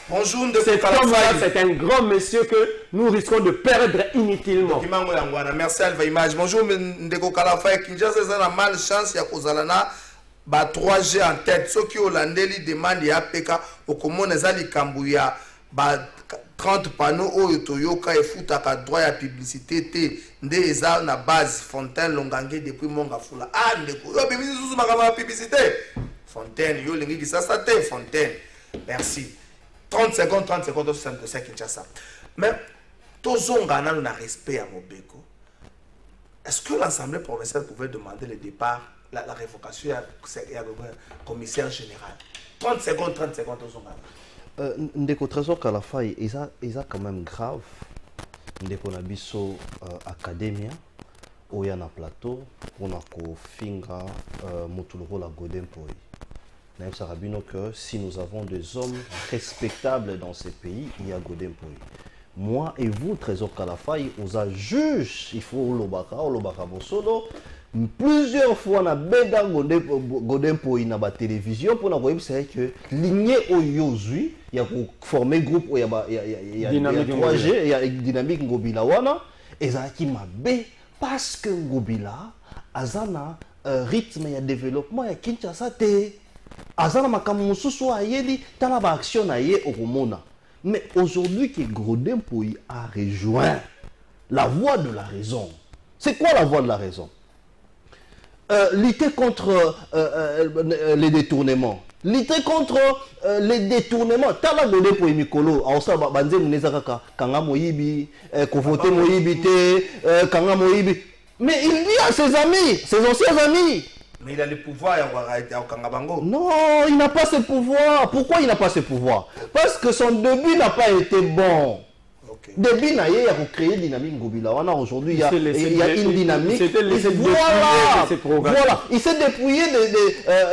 Bonjour, cet homme-là, c'est un grand monsieur que nous risquons de perdre inutilement. Merci, Alva Image. Bonjour, Ndeko Kalafai. Kinshasa, c'est une malchance. Il y a Kozalana. 3G en tête. Ceux qui ont l'andeli demande à PK au commun Zali Kambouya. 30 panneaux au Toyoka et Foutaka droit à publicité. Nde eza na base Fontaine Longange depuis Mongafula. Ah, Ndeko. Yo, publicité, publicité. Fontaine, yo, lengi ça te Fontaine. Merci. 30 secondes au centre de Kinshasa. Mais, tozonga na respect à Mobeko. est-ce que l'Assemblée provinciale pouvait demander le départ, la révocation du commissaire général? 30 secondes au Zonga. Ndeko Trésor Kalafai, ils ont quand même grave. Ndeko Nabiso Academia, Oyana Plateau, on a finga Mutuluro la Godin Poi. Naïm Sarabino que si nous avons des hommes respectables dans ces pays, il y a Godin Poi. Moi et vous, Trésor Kalafai, on a juge, il faut Lobaka Bosolo. Plusieurs fois, on a béda Godin Poi na ba télévision pour voir c'est que lignée au Yozui, il y a formé groupe, il y a dynamique 3G, il y a dynamique Ngobila wana, et ça qui m'a bé parce que Ngobila, azana rythme et développement, il y a Kinshasa te. Azana makamususu ayeli tala ba action aye okomona. Mais aujourd'hui que Godin Poi a rejoint la voie de la raison. C'est quoi la voie de la raison? Lutter contre les détournements. Lutter contre les détournements. Tala Godin Poi mikolo aosa banze munezaka kanga moyibi kovote moyibi te kanga moyibi. Mais il dit à ses amis, ses anciens amis. Mais il a le pouvoir à Kangabango. Non, il n'a pas ce pouvoir. Pourquoi il n'a pas ce pouvoir? Parce que son début n'a pas été bon. Okay. Début, il a créé une dynamique Ngobila. Aujourd'hui, il y a une dynamique. Voilà. Il s'est dépouillé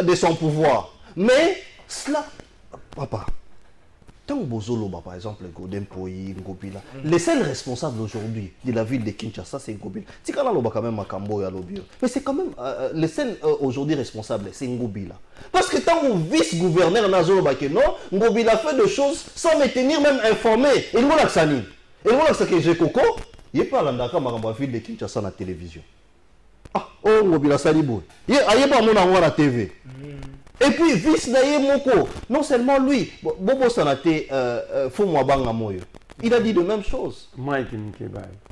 de son pouvoir. Mais cela, papa, tant Bozolo, par exemple, Godin Poi, Ngobila, les seuls responsables aujourd'hui de la ville de Kinshasa, c'est Ngobila. C'est quand même quand même Makambo et Lobio. Mais c'est quand même les seuls aujourd'hui responsables, c'est Ngobila. Parce que tant que vice-gouverneur Nazolo Bakeno, Ngobila fait des choses sans me tenir même informé. Et nous l'accusons. Et nous l'accusons que j'ai coco, il pas l'andaka Makambo ville de Kinshasa à la télévision. Ah, oh Ngobila Salibo. Il y a pas mon amour à la TV. Et puis, vice Naye Moko, non seulement lui, Bobo Sanate Fumwabanga Moyo, il a dit de même chose.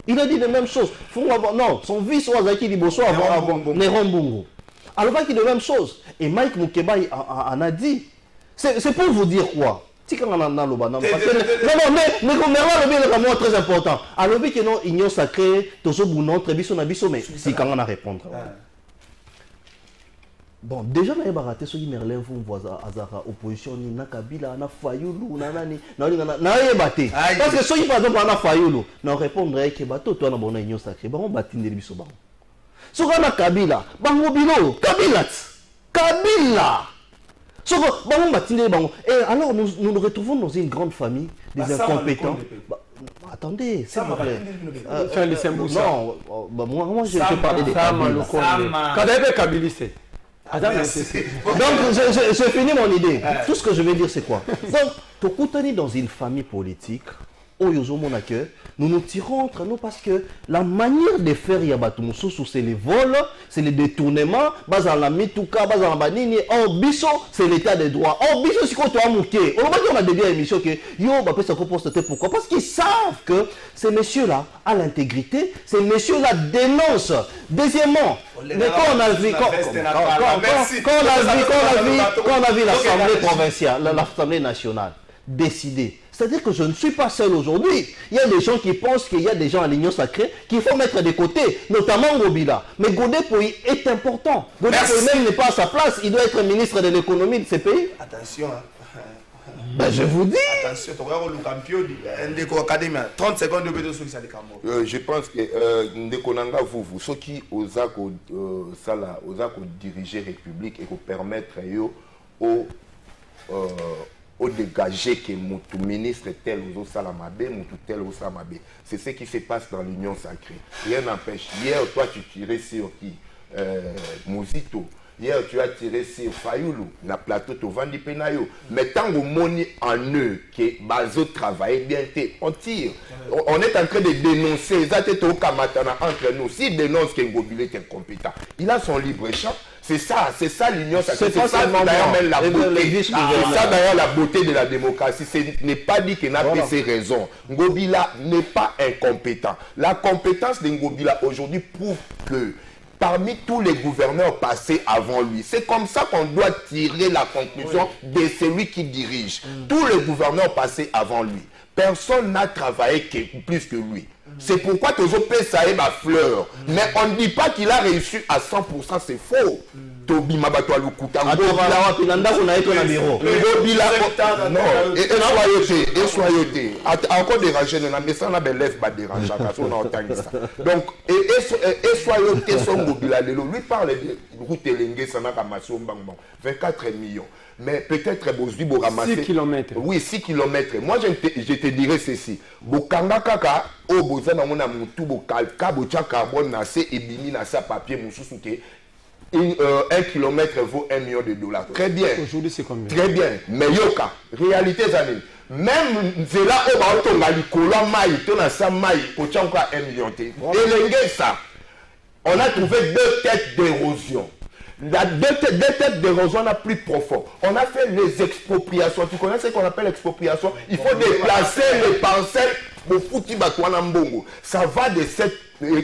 Il a dit de même chose. Non, son vice Wazaki Liboso avant Néron Bungo. Alors, il a dit de même chose. Et Mike Mukebai en a dit. C'est pour vous dire quoi? Non, mais le très important. Alors, il y a une union sacrée, tout ce bout très biso, mais c'est quand on a répondre. Bon, déjà, il y a raté ce qui Merlin vous voit Azara opposition ni na Kabila na Fayoulou na nani na yebate parce que ceux qui par exemple na Fayoulou na répondrait que bateau toi na bona union sacrée ba on batinde biso ba so na Kabila bango bilo Kabila so ba on batinde bango et alors nous nous retrouvons dans une grande famille des incompétents. Attendez, c'est vrai. Non, moi je parlais des Kabila. Donc, je finis mon idée. Tout ce que je vais dire, c'est quoi? Donc, Tokutani dans une famille politique, nous nous tirons entre nous parce que la manière de faire Yabatumusu, c'est les vols, c'est les détournements, Bazala Mituka, Bazala Banini, Biso, c'est l'état de droit. Biso, c'est quoi toi, Mouké? On a dit à l'émission que Yo, ça poste pourquoi? Parce qu'ils savent que ces messieurs-là ont l'intégrité, ces messieurs-là dénoncent. Deuxièmement, mais quand on a vu l'Assemblée provinciale, l'Assemblée nationale, décider. C'est-à-dire que je ne suis pas seul aujourd'hui. Il y a des gens qui pensent qu'il y a des gens à l'Union sacrée qu'il faut mettre de côté, notamment Ngobila. Mais Godin Poi est important. Godin Poi même n'est pas à sa place. Il doit être ministre de l'économie de ce pays. Attention. Ben, je vous dis. Attention, 30 secondes de bédo sur le je pense que Ndekonanga vous ceux qui osent diriger République et permettre au dégager que mon ministre tel ou Salamabé, mon tel ou Salamabé. C'est ce qui se passe dans l'Union sacrée. Rien n'empêche. Hier, toi, tu tirais sur qui Mouzito. Hier, tu as tiré sur Fayoulou, na plateau, tu vends Penayo. Mais tant que moni en eux, que Bazo travaille bien, on tire. On est en train de dénoncer. Entre nous. S'il dénonce que Ngobila est incompétent, il a son libre champ. C'est ça l'union sacrée. C'est ça d'ailleurs même la beauté. C'est ça d'ailleurs la beauté de la démocratie. Ce n'est pas dit qu'il n'a pas ses raisons. Ngobila n'est pas incompétent. La compétence de Ngobila aujourd'hui prouve que parmi tous les gouverneurs passés avant lui, c'est comme ça qu'on doit tirer la conclusion de celui qui dirige. Tous les gouverneurs passés avant lui, personne n'a travaillé plus que lui. C'est pourquoi toujours ça est ma fleur. Mais on ne dit pas qu'il a réussi à 100%, c'est faux. Tobi Mabato Alukuta. Non, et soyez. Encore dérangé, mais ça n'a pas l'élève pas dérangé. Donc, et soyez son mobile. Lui parle de route Lengue, ça n'a pas massé 24 millions. Mais peut-être Bozui pour ramasser 6 km. Oui, 6 km. Moi, je te dirais ceci. Bokanga kaka, o bozana mona mutu bokalka, bocha carbone nase et bini nasa papier moussouke. 1 km vaut 1 million de dollars. Très bien. Aujourd'hui, c'est combien? Très bien. Mais yoka, réalité, amis. Même c'est là où on a dit que maï, on a ça maï, on a encore 1 million. Et ça, on a trouvé 2 têtes d'érosion. La deux têtes d'érosion a plus profond. On a fait les expropriations. Tu connais ce qu'on appelle l'expropriation? Il faut déplacer les parcelles pour foutre Batouana Mbongo. Ça va de cette. On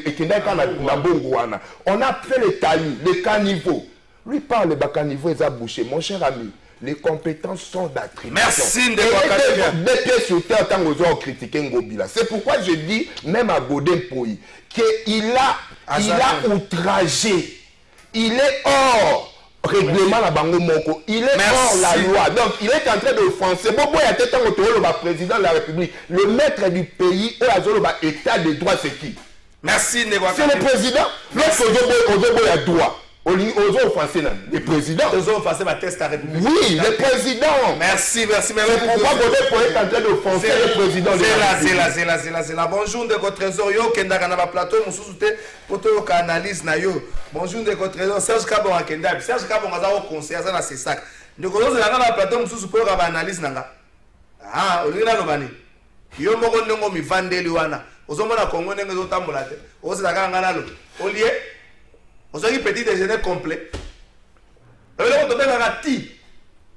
a fait les taillis, les caniveaux. Lui parle de caniveaux et bouché. Mon cher ami, les compétences sont d'attribution. Merci de des pièces sur terre tant aux autres critiquer Ngobila. C'est pourquoi je dis, même à Godin Poyi, qu'il a outragé. Il est hors règlement la Bango Moko. Il est hors la loi. Donc, il est en train d'offenser. Bobo y a été le président de la République. Le maître du pays, état de droit, c'est qui? Merci, c'est le président. Lorsqu'on a droit. Aux offensés, le président. Aux offensés, ma test à République. Oui, le président. Merci. Pourquoi vous êtes en train d'offenser le président? C'est là. Bonjour, de votre trésor. Yo, Kenda Kanaba Plateau, mon sous-souté, pour tout le analyse. Bonjour, de votre trésor. Serge Kabon à Kenda. Serge Kabon a un conseil, ça, c'est ça. De votre trésor, la plateau, mon sous-souté, pour analyse. Ah, on est là, Nobani. Yo, mon nom, mi Vandeliwana. Aux hommes, on a Congo, on a Tambolate. Aux Zaganganalo. Au lieu. On a un petit déjeuner complet. On a un petit.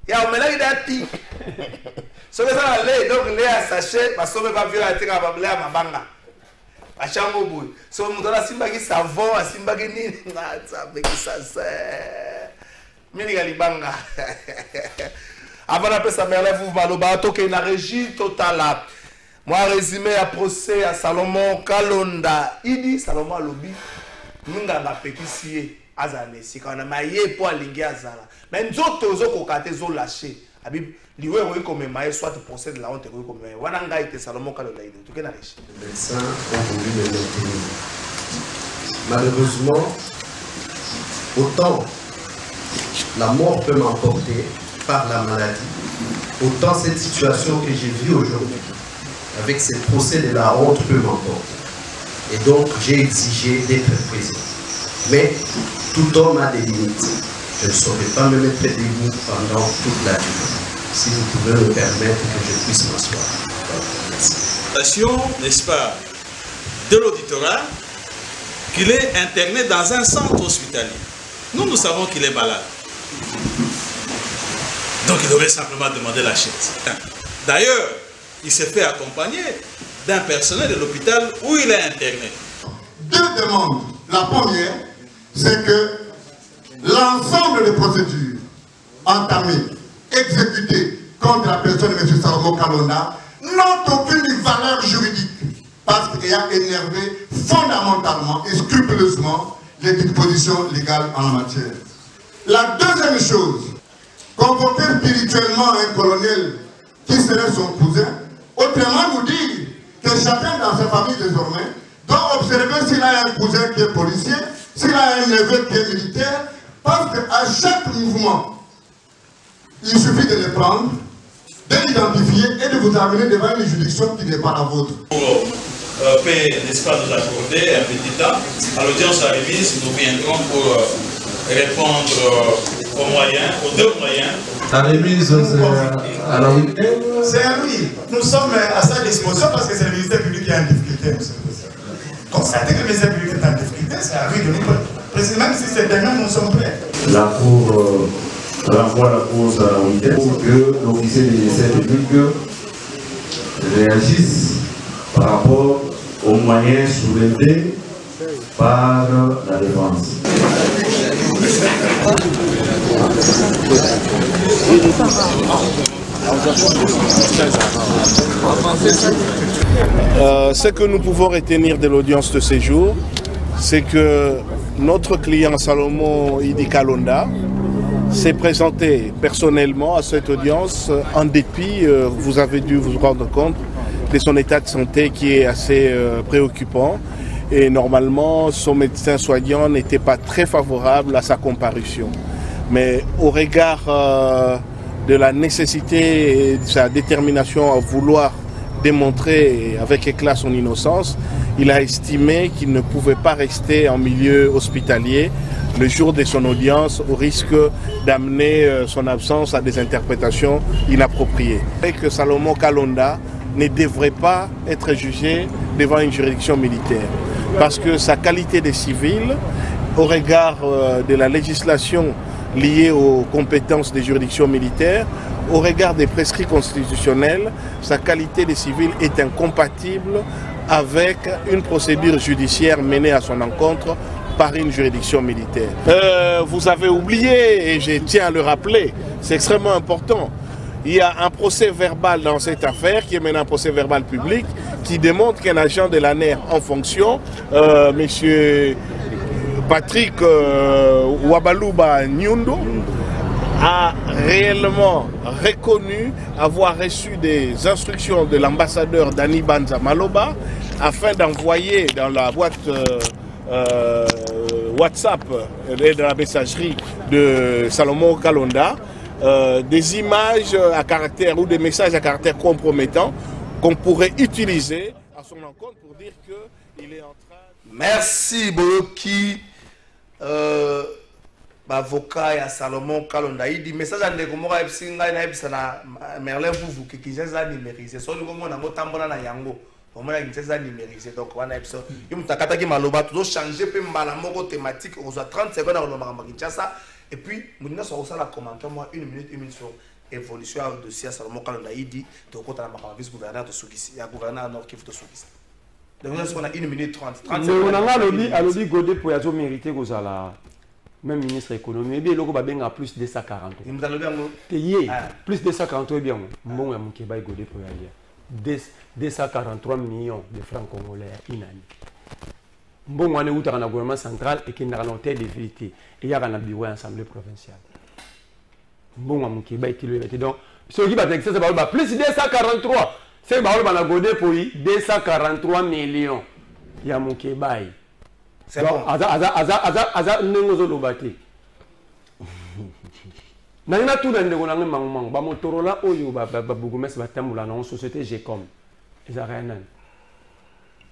Il y a un mélange de ti. Si on a un lait, donc lait à sachet, parce qu'on va violer la lait à ma banga. À chango boui. Si on a un simbagi savon, un simbagi ni. Ça fait que ça c'est. Minigali banga. Avant d'appeler sa mère, vous va toquer une régie totale. Moi, résumé à procès à Salomon Kalonda. Il dit Salomon à lobby. Nous avons pétitionné azane si quand on a maillé pour alinguer azala mais nous autres kokate zo lâché abi liwe oui comme maillé soit procès de la honte oui comme wana ngai te Salomon Kalonda ide tout kena riche les médecins ont voulu le maintenir. Malheureusement, autant la mort peut m'emporter par la maladie, autant cette situation que j'ai vue aujourd'hui avec ces procès de la honte peut m'emporter. Et donc, j'ai exigé d'être présent. Mais tout homme a des limites. Je ne saurais pas me mettre debout pendant toute la durée. Si vous pouvez me permettre que je puisse m'asseoir. Merci. N'est-ce pas, de l'auditorat, qu'il est interné dans un centre hospitalier. Nous savons qu'il est malade. Donc, il devait simplement demander la chaise. D'ailleurs, il s'est fait accompagner d'un personnel de l'hôpital où il est interné. 2 demandes. La première, c'est que l'ensemble des procédures entamées, exécutées contre la personne de M. Salomon Kalonda n'ont aucune valeur juridique parce qu'il a énervé fondamentalement et scrupuleusement les dispositions légales en la matière. La deuxième chose, convoquer spirituellement un colonel qui serait son cousin, autrement nous dire que chacun dans sa famille désormais doit observer s'il a un cousin qui est policier, s'il a un neveu qui est militaire, parce qu'à chaque mouvement, il suffit de les prendre, de l'identifier et de vous amener devant une juridiction qui n'est pas la vôtre. Pour n'est-ce pas, nous accorder un petit temps, à l'audience à Révis, nous viendrons pour répondre aux moyens, aux 2 moyens. La remise, c'est à la week-end. C'est à lui. Nous sommes à sa disposition parce que c'est le ministère public qui est en difficulté. Constater que le ministère public est en difficulté, c'est à lui de nous préciser, même si c'est dernier, nous sommes prêts. La Cour renvoie la cause à la week-end pour que l'officier du ministère public réagisse par rapport aux moyens soulevés par la défense. Avancez ça. Ce que nous pouvons retenir de l'audience de ces jours, c'est que notre client Salomon Idi Kalonda s'est présenté personnellement à cette audience en dépit, vous avez dû vous rendre compte, de son état de santé qui est assez préoccupant. Et normalement, son médecin soignant n'était pas très favorable à sa comparution. Mais au regard de la nécessité et de sa détermination à vouloir démontrer avec éclat son innocence, il a estimé qu'il ne pouvait pas rester en milieu hospitalier le jour de son audience au risque d'amener son absence à des interprétations inappropriées. Et que Salomon Kalonda ne devrait pas être jugé devant une juridiction militaire parce que sa qualité de civil, au regard de la législation liée aux compétences des juridictions militaires, au regard des prescrits constitutionnels, sa qualité de civil est incompatible avec une procédure judiciaire menée à son encontre par une juridiction militaire. Vous avez oublié, et je tiens à le rappeler, c'est extrêmement important, il y a un procès verbal dans cette affaire qui est maintenant un procès verbal public qui démontre qu'un agent de l'ANER en fonction, M. Patrick Wabaluba Nyundo, a réellement reconnu avoir reçu des instructions de l'ambassadeur Dani Banza Maloba afin d'envoyer dans la boîte WhatsApp et de la messagerie de Salomon Kalonda des images à caractère ou des messages à caractère compromettant qu'on pourrait utiliser à son encontre pour dire qu'il est en train... Merci Boyoki. Avocat ya Salomon Kalonda, il dit message à Nekomora Epsinga na Epsana Merlin vous qui kinshasa numérisé so ngo na motambola na yango au moins kinshasa numérisé donc wana Epson il mutakata ki maloba tout changer pe mbala moko thématique on soit 30 secondes à lomaka kinshasa et puis munina so ça la commentaire moi 1 minute sur évolution du dossier Salomon Kalonda il dit to kota na makama vice gouverneur de Sokisi ya gouverneur Nord Kivu de Sokisi donc on a 1 minute 30 secondes on a lobby Godé pour yazo mériter kozala même ministre économie, bien loko babenga plus de 140. Plus de 140 bien. Mbongo ya mukeba Godé pour aller. 243 millions de francs congolais inani. Mbongo ane uta na gouvernement central et qui n'a pas de vérité. Et y a un bureau assemblée provinciale. Mbongo ya mukeba kilo donc ce qui va texter c'est ba plus de 243. C'est ba na Godé pour 243 millions. Ya mukeba. C'est bon. Aza nengozo lobate. Nana tout dans ndeko nanga mangmang ba motorola oyo ba bugumes batambula na société Gcom. Ezarana.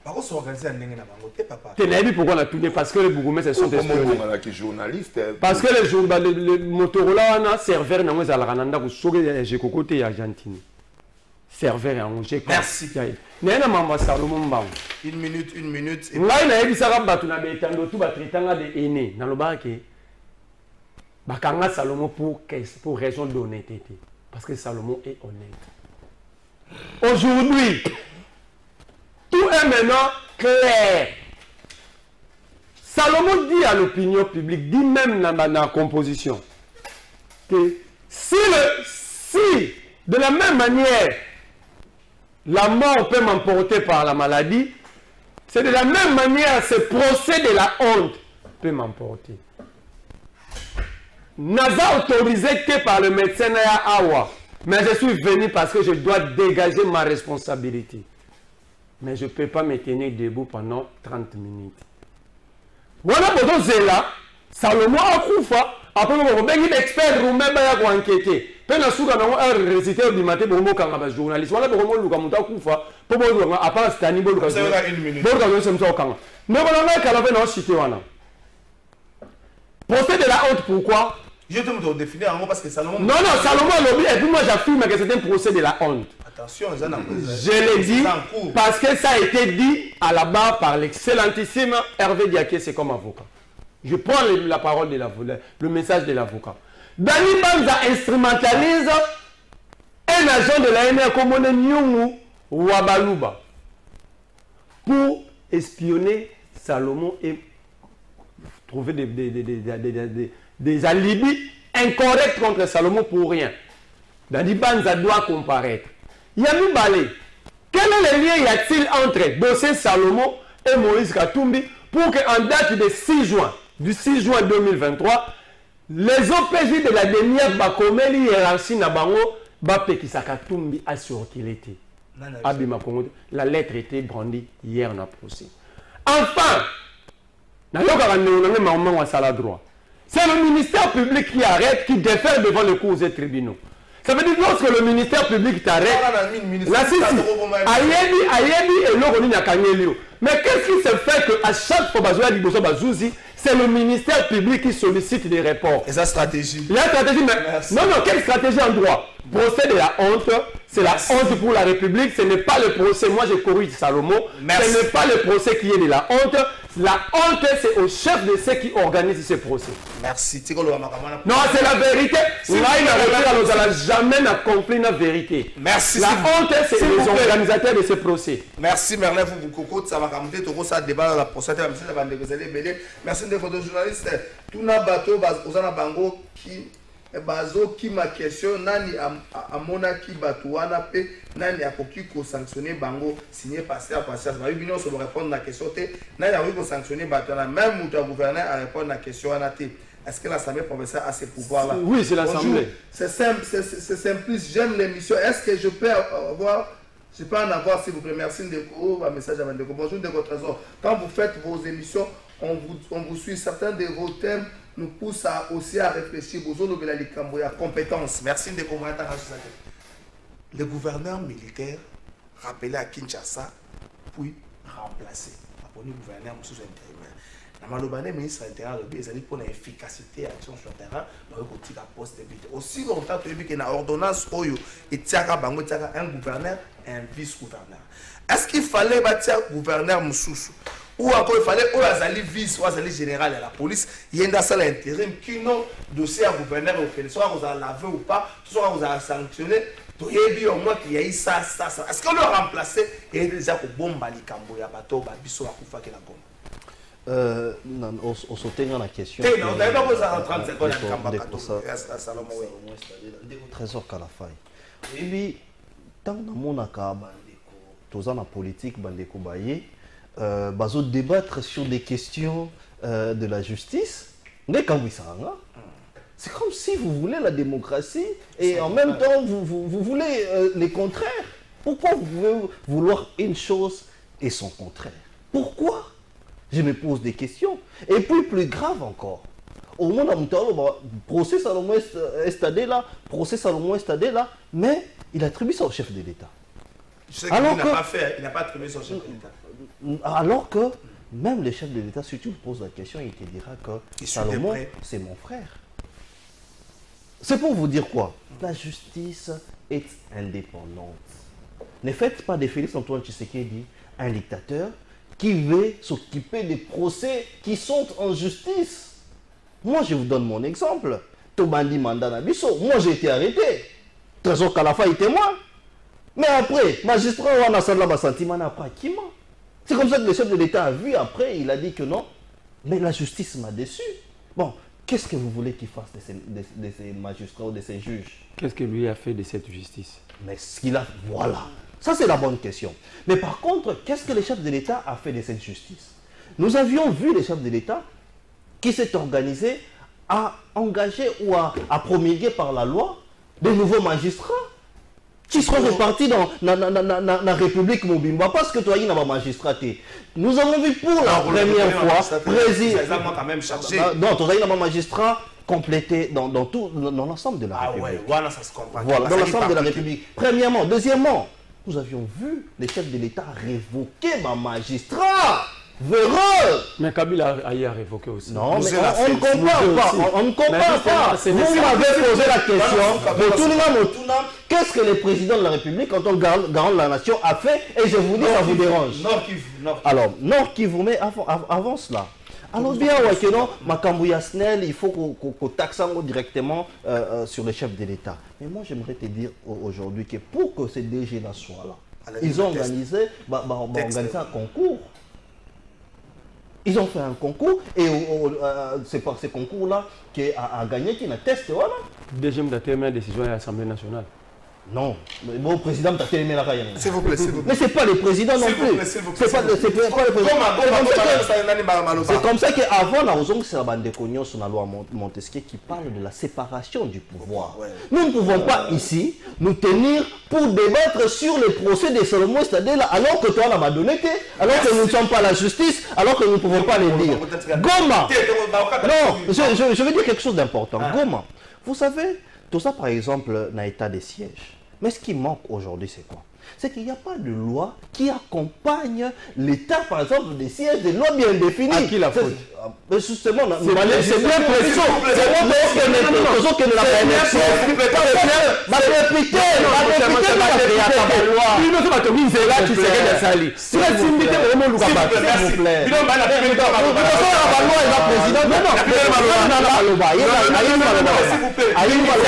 Ba ko s'organiser ndenge na bango te papa. Tenabi pourquoi on a tourné parce que les bugumes sont espionnés. Parce que les jours le motorola wana serveur na ngeza la kananda ko soge Gcom côté Argentine. Serveur en Gcom. Merci. Nena mamba Salomon Mbang. 1 minute. Ngai na ebisaka batu na betando tout batritanga de aîné na lobaki bakanga Salomon pour raison d'honnêteté parce que Salomon est honnête. Aujourd'hui, tout est maintenant clair. Salomon dit à l'opinion publique, dit même dans la composition que si de la même manière la mort peut m'emporter par la maladie, c'est de la même manière ce procès de la honte peut m'emporter. Naza autorisé que par le médecin Naya Awa, mais je suis venu parce que je dois dégager ma responsabilité. Mais je ne peux pas me tenir debout pendant 30 minutes. Voilà pourquoi c'est là, Salomon Akoufa, après on a un expert roumain qui a enquêté. Quand on a récité du matin pour un journaliste, on a dit que Koufa, pour à part Stani, pour le procès de la honte, pourquoi? Je te me définir en mot parce que Salomon. Non, Salomon lobby, et puis moi j'affirme que c'est un procès de la honte. Attention, je l'ai dit parce que ça a été dit à la barre par l'excellentissime Hervé Diaké, c'est comme avocat. Je prends la parole de le message de l'avocat. Dani Banza instrumentalise un agent de la NR comme on est Nyungu Wabaluba pour espionner Salomon et trouver des alibis incorrects contre Salomon pour rien. Dani Banza doit comparaître. Yami Balé, quel Quel lien y a-t-il entre dossier Salomon et Moïse Katumbi pour qu'en date du 6 juin 2023, les OPJ de la dernière Bakomeli hiérarchie Nabango Bapekisa Katumbi a sortilité. La lettre était brandie hier dans le procès. Enfin, c'est le ministère public qui arrête, qui défère devant le cours des tribunaux. Ça veut dire que lorsque le ministère public t'arrête, mais qu'est-ce qui se fait qu'à chaque fois, c'est le ministère public qui sollicite des reports. Et sa stratégie. La stratégie, mais non, quelle stratégie en droit? Procès de la honte, c'est la honte pour la République, ce n'est pas le procès, moi je corrige Salomon, ce n'est pas le procès qui est de la honte c'est au chef de ceux qui organisent ce procès. Merci. Non, c'est la vérité. Là, il n'a jamais accompli la vérité. Merci. La honte, c'est les organisateurs de ce procès. Merci Merlin, vous ça va raconter tout ça débat dans la procédure. Merci de votre journaliste. Tout na bateau, Ozana Bango qui bazo qui ma question nani amona qui batouana pe nani akoki ko sanctionner bango signé passé à passé. Va bien se répondre à la question té nani a ko sanctionner batouana même ou gouverneur à répondre à la question à té. Est-ce que l'Assemblée provinciale a ces pouvoirs là? Oui, c'est l'Assemblée. C'est simple, c'est simpliste. J'aime l'émission. Est-ce que je peux avoir je peux en avoir s'il vous plaît. Merci Ndeko, un message à Ndeko. Bonjour Ndeko Trésor. Quand vous faites vos émissions, on vous suit. Certains de vos thèmes nous poussent aussi à réfléchir. Bonjour la compétence. Merci Ndeko. Le gouverneur militaire rappelé à Kinshasa, puis remplacé. Le gouverneur le ministre intérieur pour l'efficacité action sur le terrain, aussi longtemps que y a ordonnance et un gouverneur et un vice-gouverneur. Est-ce qu'il fallait bâtir un gouverneur Moussoussou ou encore il fallait un vice ou un général à la police? Il y a un seul intérim qui n'a dossier à gouverneur au fait, soit vous avez lavé ou pas, soit vous avez sanctionné. Au moins qu'il y a eu ça. Est-ce qu'on l'a remplacé et déjà pour bomba les cambo ya bateau babiso à kufa que la bombe? On sautait dans la question. On n'avait pas besoin de 30 secondes Trésor Kalafai. Et puis, tant que nous avons la politique, nous débattre sur des questions de la justice. C'est comme si vous voulez la démocratie et en même temps vous voulez les contraires. Pourquoi vous pouvez vouloir une chose et son contraire? Pourquoi? Je me pose des questions. Et puis plus grave encore, au moment où procès Salomon est là, mais il attribue ça au chef de l'État. Il n'a pas attribué ça au chef de l'État. Alors que même le chef de l'État, si tu lui poses la question, il te dira que Salomon, c'est mon frère. C'est pour vous dire quoi? La justice est indépendante. Ne faites pas de Félix Antoine Tshisekedi un dictateur qui veut s'occuper des procès qui sont en justice. Moi, je vous donne mon exemple. Tobandi Mandana Bisso, moi j'ai été arrêté. Trésor Kalafa est témoin. Mais après, magistrat Wana Sadla Basantimana après qui ment. C'est comme ça que le chef de l'État a vu après, il a dit que non. Mais la justice m'a déçu. Bon, qu'est-ce que vous voulez qu'il fasse de ces magistrats ou de ces juges? Qu'est-ce que lui a fait de cette justice? Mais ce qu'il a... Voilà. Ça, c'est la bonne question. Mais par contre, qu'est-ce que le chef de l'État a fait de cette justice? Nous avions vu le chef de l'État qui s'est organisé à engager ou à promulguer par la loi de nouveaux magistrats qui seront répartis dans la République Mobimba parce que toi, il n'y a pas de magistrat. Nous avons vu pour la première fois président. Non, toi, il n'y a pas de magistrat complété dans l'ensemble de la République. Voilà, ça se comprend. Voilà, dans l'ensemble de la République. Premièrement. Deuxièmement, nous avions vu les chefs de l'État révoquer ma magistrat. Véreux. Mais Kabila a révoqué aussi. Non, mais on ne comprend pas. On ne comprend pas. Vous m'avez posé la question. Qu'est-ce que le président de la République, quand on garant de la nation, a fait? Et je vous dis, ça vous dérange. Alors, Nord Kivu, mais avant cela. Alors bien, que non, Makambouya Snell, il faut qu'on taxe directement sur le chef de l'État. Mais moi, j'aimerais te dire aujourd'hui que pour que ces DG-là soient là, ils ont organisé un concours. Ils ont fait un concours et c'est par ce concours-là qu'il a gagné, qu'il a testé. Voilà. Deuxième décision à l'Assemblée nationale. Non, bon président t'as fait la caille. S'il vous plaît, s'il vous plaît. Mais c'est pas le président non plus. C'est pas le président. C'est comme ça qu'avant la raison c'est la bande de Cognon sur la loi Montesquieu qui parle de la séparation du pouvoir. Nous ne pouvons pas ici nous tenir pour débattre sur le procès de Salomon, c'est-à-dire alors que toi on m'a donné que, alors que nous ne sommes pas la justice, alors que nous ne pouvons pas le dire. Goma. Non, je veux dire quelque chose d'important. Goma. Vous savez, tout ça par exemple dans l'état des sièges. Mais ce qui manque aujourd'hui, c'est quoi? C'est qu'il n'y a pas de loi qui accompagne l'État, par exemple, des sièges, des lois bien définies. À qui la faute? Justement, c'est bien précis. C'est bien précis. C'est